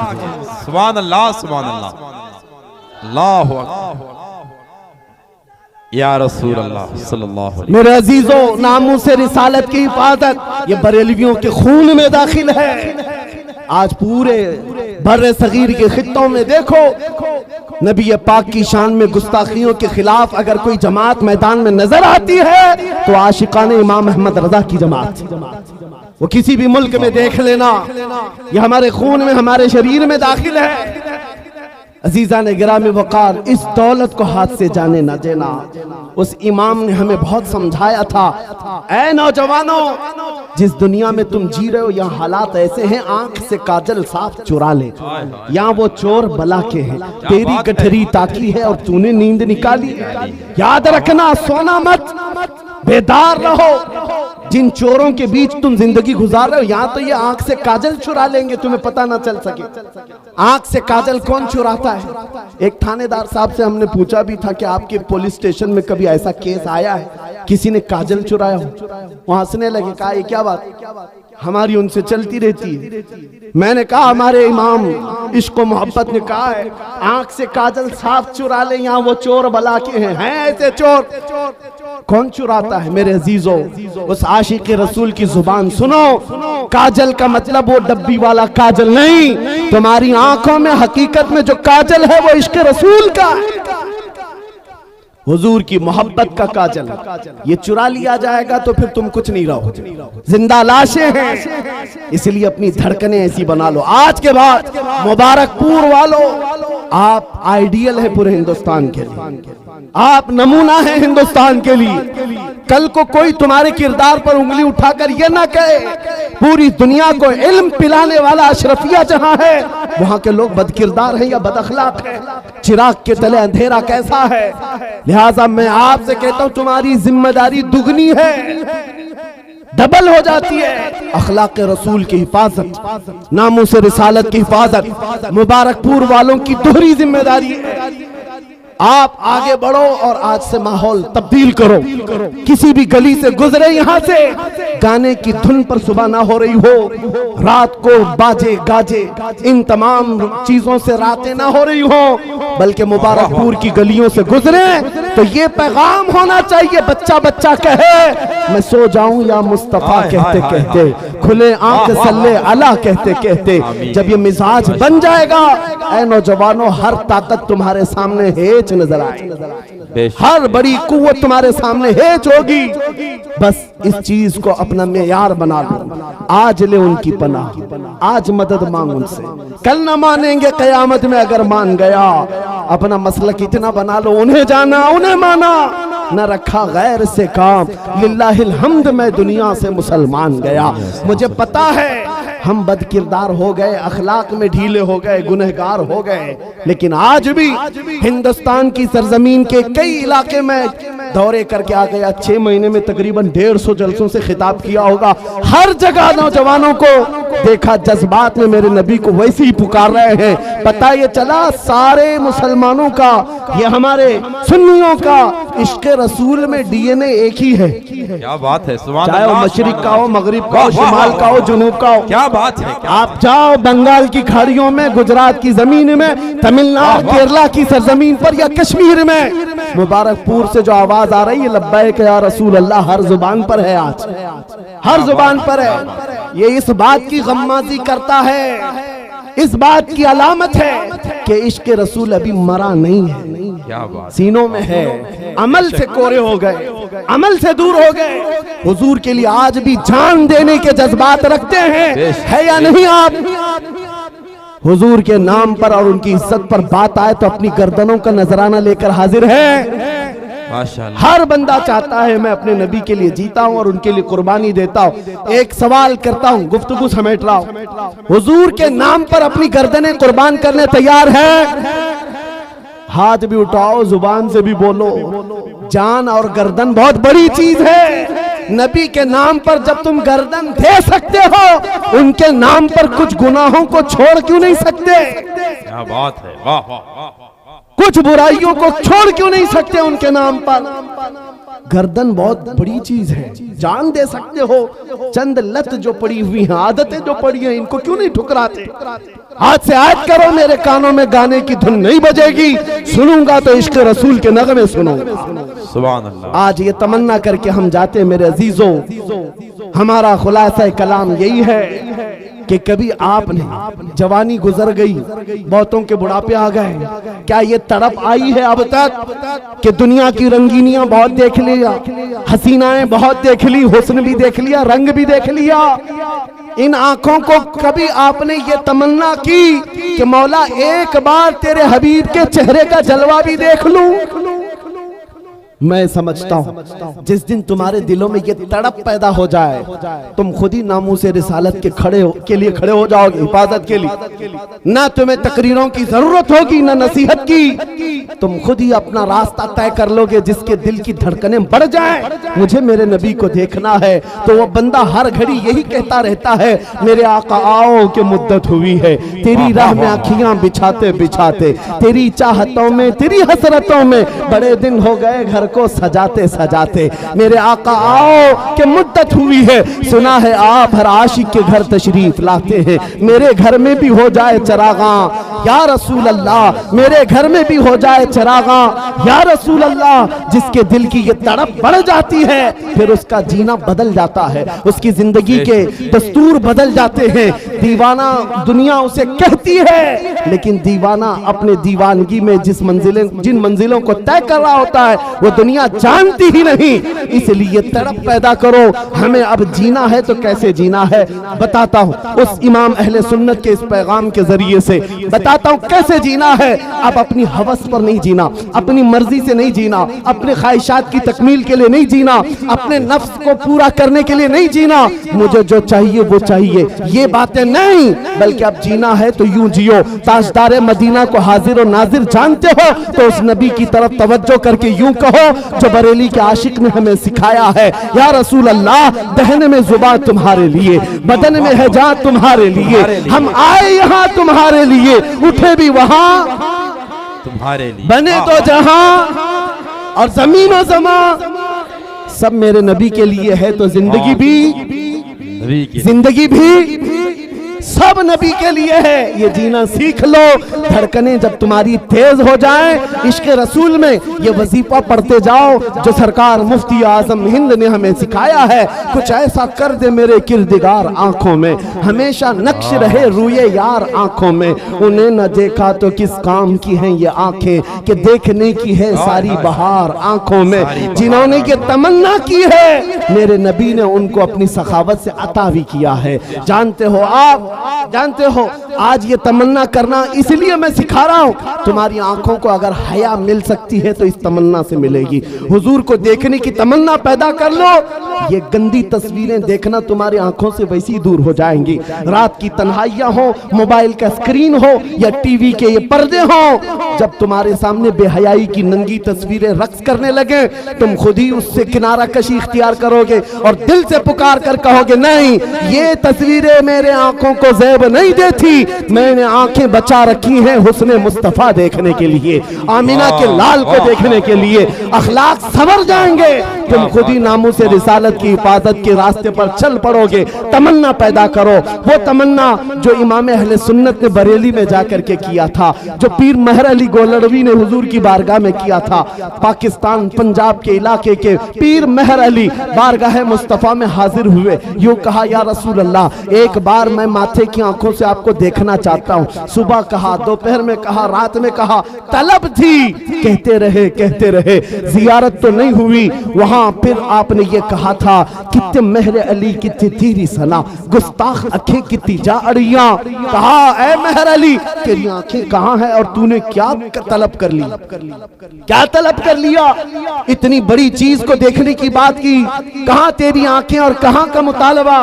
सुभान अल्लाह, सुभान अल्लाह, अल्लाहु अकबर, या रसूल अल्लाह सल्लल्लाहु अलैहि। मेरे अजीजों, नामों से रिसालत की हिफाजत ये बरेलवियों के खून में दाखिल है। आज पूरे बर्रे सगीर के खित्तों में देखो, नबी पाक की शान में गुस्ताखियों के खिलाफ अगर कोई जमात मैदान में नजर आती है तो आशिकान इमाम अहमद रजा की जमात, वो किसी भी मुल्क में देख लेना, ये हमारे खून में हमारे शरीर में दाखिल है। अजीजा ने गिरामी वकार, इस दौलत को हाथ से जाने न देना। उस इमाम ने हमें बहुत समझाया था, ऐ नौजवानों, जिस दुनिया में तुम जी रहे हो यहाँ हालात ऐसे हैं, आंख से काजल साफ चुरा ले, यहाँ वो चोर बला के हैं, तेरी गठरी ताकी है और तूने नींद निकाली। याद रखना, सोना मत, बेदार रहो। जिन चोरों के बीच तुम जिंदगी गुजार रहे हो, यहाँ तो ये आंख से काजल चुरा लेंगे, तुम्हें पता ना चल सके। आंख से काजल कौन चुराता है? एक थानेदार साहब से हमने पूछा भी था कि आपके पुलिस स्टेशन में कभी ऐसा केस आया है किसी ने काजल चुराया हो? वो हंसने लगे, कहा ये क्या बात, हमारी उनसे चलती रहती है। मैंने कहा हमारे इमाम इश्क मोहब्बत ने कहा है, आंख से काजल साफ चुरा ले, यहाँ वो चोर बला के हैं ऐसे चोर। कौन चुराता है? मेरे अजीजों, उस आशिक रसूल की जुबान सुनो। काजल का मतलब वो डब्बी वाला काजल नहीं, तुम्हारी आंखों में हकीकत में जो काजल है वो इश्क रसूल का है, हुजूर की मोहब्बत का काजल। ये चुरा लिया जाएगा तो फिर तुम कुछ नहीं रहो, जिंदा लाशें हैं। इसलिए अपनी धड़कनें ऐसी बना लो। आज के बाद मुबारकपुर वालों, आप आइडियल है पूरे हिंदुस्तान के लिए, आप नमूना है हिंदुस्तान के लिए। कल को कोई तुम्हारे किरदार पर उंगली उठाकर यह ना कहे, पूरी दुनिया को इल्म पिलाने वाला अशरफिया जहां है, वहां के लोग बदकिरदार हैं या बदअखलाक हैं। चिराग के तले अंधेरा कैसा है? लिहाजा मैं आपसे कहता हूं, तुम्हारी जिम्मेदारी दुगनी है, डबल हो जाती है। अखलाक रसूल की हिफाजत, नामों से रिसालत की हिफाजत, मुबारकपुर वालों की दोहरी जिम्मेदारी है। आप आगे बढ़ो और आज से माहौल तब्दील करो। किसी भी गली से गुजरे यहाँ से, गाने की धुन पर सुबह ना हो रही हो, रात को बाजे गाजे, इन तमाम चीजों से रातें ना हो रही हो, बल्कि मुबारकपुर की गलियों से गुजरे तो ये पैगाम होना चाहिए, बच्चा बच्चा कहे मैं सो जाऊं या मुस्तफा कहते कहते, खुले आंख सल्ले अला कहते कहते। जब ये मिजाज बन जाएगा ऐ नौजवानों, हर ताकत तुम्हारे सामने हेच नजर आएगी, हर बड़ी कुव्वत तुम्हारे सामने हेच होगी। बस इस चीज को अपना मेयार बना लो। आज ले उनकी पनाह, आज मदद मांग उनसे, कल ना मानेंगे कयामत में अगर मान गया। अपना मसलक इतना बना लो, उन्हें जाना उन्हें माना, न रखा गैर से काम, लिल्लाहिल हम्द मैं दुनिया से मुसलमान गया। मुझे पता है हम बदकिरदार हो गए, अखलाक में ढीले हो गए, गुनहगार हो गए, लेकिन आज भी हिंदुस्तान की सरजमीन के कई इलाके में दौरे करके आ गया। 6 महीने में तकरीबन 150 जलसों से खिताब किया होगा। हर जगह नौजवानों को देखा, जज्बात में मेरे नबी को वैसे ही पुकार रहे हैं। पता ये चला सारे मुसलमानों का, ये हमारे सुन्नियों का इश्क़ रसूल में डीएनए एक ही है। क्या बात है, सुभान चाहे वो अल्लाह, मशरिक का हो, मगरिब का हो, शिमाल का हो, जुनूब का हो। क्या बात है, आप जाओ बंगाल की खाड़ियों में, गुजरात की जमीन में, तमिलनाडु केरला की सरजमीन पर या कश्मीर में, मुबारकपुर से जो आवाज आ रही है लब्बैक या रसूल अल्लाह, हर जुबान पर है, आज हर जुबान पर है। ये इस बात की गम्माजी करता है, इस बात की अलामत है कि इश्क़ रसूल अभी मरा नहीं है, क्या बात, सीनों में है। अमल से कोरे हो गए, अमल से दूर हो गए। हुजूर के लिए आज भी जान देने के जज्बात रखते हैं, है या नहीं आप? हुजूर के नाम पर और उनकी इज्जत पर बात आए तो अपनी गर्दनों का नजराना लेकर हाजिर है। माशाअल्लाह। हर बंदा चाहता है मैं अपने नबी के लिए जीता हूं और उनके लिए कुर्बानी देता हूं। एक सवाल करता हूं, गुफ्तगू समेट रहा हूं, हुजूर के नाम पर अपनी गर्दनें कुर्बान करने तैयार है? हाथ भी उठाओ, जुबान से भी बोलो। जान और गर्दन बहुत बड़ी चीज है। नबी के नाम पर जब तुम गर्दन दे सकते हो, उनके नाम पर कुछ गुनाहों को छोड़ क्यों नहीं सकते? क्या बात है, वाह वाह वाह, कुछ बुराइयों को छोड़ क्यों नहीं सकते उनके नाम पर? गर्दन बहुत बड़ी चीज है, जान दे सकते हो। चंद लत जो पड़ी हुई हैं, आदतें जो पड़ी हैं, इनको क्यों नहीं ठुकराते? आज से आज करो, मेरे कानों में गाने की धुन नहीं बजेगी, सुनूंगा तो इश्क़ रसूल के नगमे सुनूंगा। सुभान अल्लाह। आज ये तमन्ना करके हम जाते मेरे अजीजों, हमारा खुलासा कलाम यही है कि कभी आपने, जवानी गुजर गई, बहुतों के बुढ़ापे आ गए, क्या ये तड़प आई है अब तक कि दुनिया की रंगीनियां बहुत देख लिया, हसीनाएं बहुत देख ली, हुस्न भी देख लिया, रंग भी देख लिया? इन आंखों को कभी आपने ये तमन्ना की कि मौला एक बार तेरे हबीब के चेहरे का जलवा भी देख लूं? मैं समझता हूं जिस दिन तुम्हारे दिलों में ये तड़प पैदा हो जाए, तुम खुद ही नामूस रिसालत के लिए खड़े हो जाओगे, हिफाजत के लिए। ना तुम्हें तकरीरों की जरूरत होगी, ना नसीहत की, तुम खुद ही अपना रास्ता तय कर लोगे। जिसके दिल की धड़कनें बढ़ जाए, मुझे मेरे नबी को देखना है, तो वो बंदा हर घड़ी यही कहता रहता है, मेरे आका आओ कि मुद्दत हुई है, तेरी राह में आँखियां बिछाते बिछाते, तेरी चाहतों में, तेरी हसरतों में बड़े दिन हो गए घर को सजाते सजाते, मेरे आका आओ कि मुद्दत हुई है। सुना है आप हर आशिक के घर तशरीफ लाते हैं, मेरे घर में भी हो जाए चरागा या रसूल अल्लाह, मेरे घर में भी हो जाए चरागा या रसूल अल्लाह। जिसके दिल की ये तड़प बढ़ जाती है, फिर उसका जीना बदल जाता है, उसकी जिंदगी के दस्तूर बदल जाते हैं। दीवाना दुनिया उसे कहती है, लेकिन दीवाना अपने दीवानगी में जिन मंजिलों को तय कर रहा होता है, वो दुनिया जानती ही नहीं। इसलिए तड़प पैदा करो, हमें अब जीना है तो कैसे जीना है बताता हूँ। उस इमाम अहले सुन्नत के इस पैगाम के जरिए से बताता हूँ कैसे जीना है। अब अपनी हवस पर नहीं जीना, अपनी मर्जी से नहीं जीना, अपने ख्वाहिशात की तकमील के लिए नहीं जीना, अपने नफ्स को पूरा करने के लिए नहीं जीना, मुझे जो चाहिए वो चाहिए, ये बातें नहीं, बल्कि अब जीना है तो यूं जियो। ताजदार मदीना को हाजिर और नाजिर जानते हो तो उस नबी की तरफ तवज्जो करके यूं कहो जो बरेली के आशिक ने हमें सिखाया है, या रसूल अल्लाह, दहन में जुबान तुम्हारे लिए, बदन में है जान तुम्हारे लिए, हम आए यहाँ तुम्हारे लिए, उठे भी वहां तुम्हारे लिए, बने तो जहां और जमीन और जमा सब मेरे नबी के लिए है। तो जिंदगी भी सब नबी के लिए है, ये जीना सीख लो। धड़कनें जब तुम्हारी तेज हो जाए, इश्क रसूल में ये वजीफा पढ़ते जाओ जो सरकार मुफ्ती आजम हिंद ने हमें सिखाया है। कुछ ऐसा कर दे मेरे किरदिगार आंखों में, हमेशा नक्श रहे रूए यार आंखों में। उन्हें न देखा तो किस काम की हैं ये आंखें, कि देखने की है सारी बहार आंखों में। जिन्होंने ये तमन्ना की है, मेरे नबी ने उनको अपनी सखावत से अता भी किया है। जानते हो, आप जानते हो, आज ये तमन्ना करना इसलिए मैं सिखा रहा हूं, तुम्हारी आंखों को अगर हया मिल सकती है तो इस तमन्ना से मिलेगी। हुजूर को देखने की तमन्ना पैदा कर लो, ये गंदी तस्वीरें देखना तुम्हारी आंखों से वैसी दूर हो जाएंगी। रात की तन्हाइयां हो, मोबाइल का स्क्रीन हो या टीवी के ये पर्दे हो, जब तुम्हारे सामने बेहयाई की नंगी तस्वीरें रक्स करने लगे, तुम खुद ही उससे किनारा कशी इख्तियार करोगे और दिल से पुकार कर कहोगे, नहीं, ये तस्वीरें मेरे आंखों को ज़ैब नहीं देती, मैंने आंखें बचा रखी हैं हुस्ने मुस्तफा देखने के लिए, आमिना के लाल को देखने के लिए। अखलाक संवर जाएंगे, तुम खुद ही नामों से रिसालत की हिफाजत के रास्ते पर चल पड़ोगे। तमन्ना पैदा करो, वो तमन्ना जो इमाम अहले सुन्नत ने बरेली में जाकर के किया था, जो पीर महर अली गोलड़वी ने हुजूर की बारगाह में किया था। पाकिस्तान पंजाब के इलाके के पीर महर अली बारगाह मुस्तफा में हाजिर हुए, यूं कहा, या रसूल अल्लाह, एक बार मैं माथे की आंखों से आपको देखना चाहता हूं। सुबह कहा, दोपहर में कहा, रात में कहा, तलब थी, कहते रहे, जियारत तो नहीं हुई। वहां फिर आपने ये कहा था, कितने महर अली कितनी तेरी सना, गुस्ताख आंखें कितनी जा अड़ियां। कहा, ऐ महर अली, तेरी आंखें कहां है और तूने क्या तलब कर ली, क्या तलब कर लिया? इतनी बड़ी चीज को देखने की बात की, कहां तेरी आंखें और कहां का मुतालबा?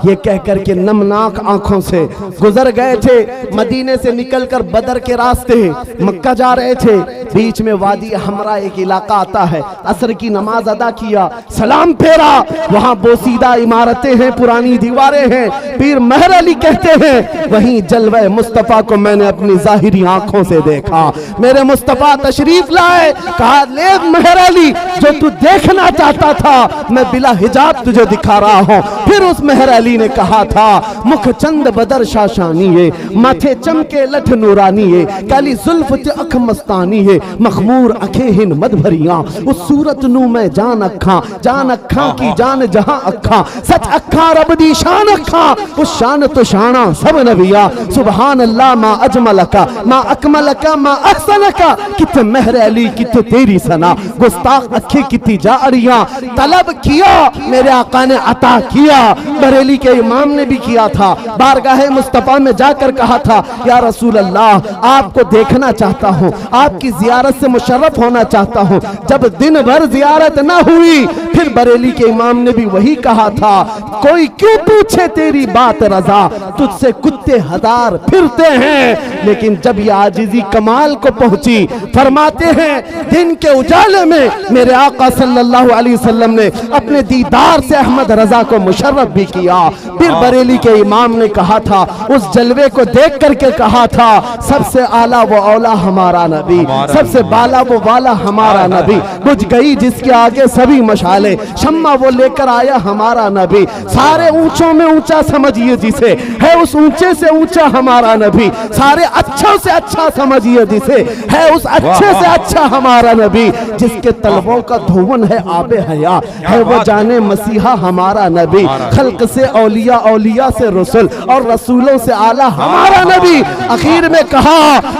ये कह करके नमनाक आंखों से गुजर गए थे। मदीने से निकलकर बदर के रास्ते मक्का जा रहे थे, बीच में वादी हमरा एक इलाका आता है। असर की नमाज अदा किया, सलाम फेरा, वहां बोसीदा इमारतें हैं, पुरानी दीवारें हैं। पीर महर अली कहते हैं, वहीं जलवे मुस्तफा को मैंने अपनी जाहिरी आंखों से देखा। मेरे मुस्तफा तशरीफ लाए, कहा, ले महर अली, जो तू देखना चाहता था मैं बिला हिजाब तुझे दिखा रहा हूं। फिर उस महर अली ने कहा था, मुख चंद बदर शाशानी है, माथे चमके लठ नूरानी है, काली जुल्फ ते अख मस्तानी है, मखमूर अखे हिन मद भरियां, उस सूरत नू मैं जान अखा की जान जहां अखा, सच अखा रब दी शान अखा, उस शान तो शाना सब नबिया। सुभान अल्लाह, मा अजमलका मा अकमलका मा अहसनका, कित महर अली कित तेरी सना, गुस्ताख अखे कितनी जा अड़ियां। तलब किया, मेरे आका ने अता किया। बरेली के इमाम ने भी किया था, बारगाह मुस्तफा में जाकर कहा था, या रसूल अल्लाह, आपको देखना चाहता हूँ, आपकी जियारत से मुशर्रफ होना चाहता हूँ। जब दिन भर जियारत ना हुई, फिर बरेली के इमाम ने भी वही कहा था, कोई क्यों पूछे तेरी बात रजा, तुझसे कुत्ते हजार फिरते हैं। लेकिन जब ये आजिज़ी कमाल को पहुंची, फरमाते हैं, दिन के उजाले में मेरे आका सल्लल्लाहु अलैहि वसल्लम ने अपने दीदार से अहमद रजा को मुशर्रफ भी किया। फिर बरेली के इमाम ने कहा था, उस जलवे को देख करके कहा था, सबसे आला वो औला हमारा नबी, सबसे बाला वो वाला हमारा नबी, बुझ गई जिसके आगे सभी मशाले, शम्मा वो लेकर आया हमारा नबी। सारे ऊंचों में ऊंचा समझिए जिसे, है उस ऊंचे से ऊंचा हमारा नबी। सारे अच्छों से अच्छा समझिए जिसे, है उस अच्छे से अच्छा हमारा नबी। जिसके तलबों का धुवन है आबे हया, है वो जाने मसीहा हमारा नबी। खल्क से औलिया, औलिया से रसूल और रसूलों से आला हमारा नबी। आखिर में कहा,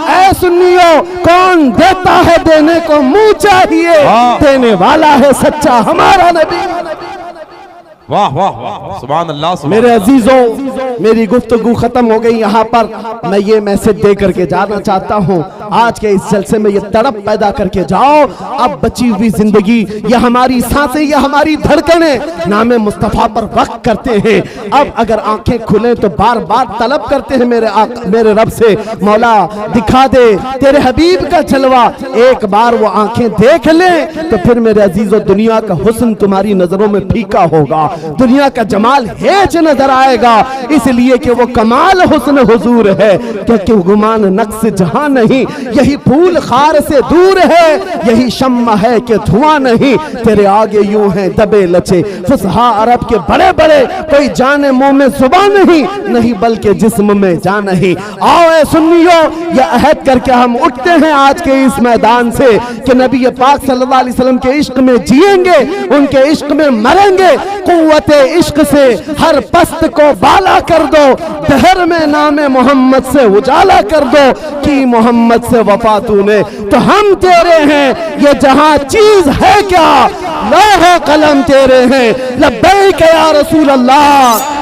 ऐ सुन्नियों, कौन देता है देने को मुंह चाहिए, देने वाला है सच्चा हमारा नबी। वाह वाह वाह, सुभान अल्लाह। मेरे अजीजों, मेरी गुफ्तगू खत्म हो गई यहाँ पर। मैं ये मैसेज दे करके जाना चाहता हूँ, आज के इस जलसे में ये तड़प पैदा करके जाओ, अब बची हुई जिंदगी, ये हमारी सांसें, ये हमारी धड़कनें नामे मुस्तफा पर वक्त करते हैं। अब अगर आंखें खुले तो बार बार तलब करते हैं मेरे रब से, मौला दिखा दे तेरे हबीब का जलवा। एक बार वो आंखें देख ले तो फिर मेरे अजीजों, दुनिया का हुस्न तुम्हारी नजरों में फीका होगा। दुनिया का जमाल हेच नजर आएगा, इसलिए कि वो कमाल हुस्न हुजूर है। क्योंकि गुमान नक्स जहां नहीं, यही फूल खार से दूर है, यही शम्मा है कि धुआं नहीं, तेरे आगे यूं है दबे लचे फुसहा अरब के बड़े बड़े, कोई जाने मुंह में जुबान नहीं बल्कि जिस्म में जान नहीं। आओ ए सुन्नियों, ये अहद करके हम उठते हैं आज के इस मैदान से कि नबी पाक सल्लल्लाहु अलैहि वसल्लम के इश्क में जिएंगे, उनके इश्क में मरेंगे। कुव्वते इश्क से हर पस्त को बाला कर दो, दहर में नामे मोहम्मद से उजाला कर दो कि मोहम्मद से वफा तूने तो हम तेरे हैं, ये जहां चीज है क्या लौह कलम तेरे हैं। लब्बैक या रसूल अल्लाह।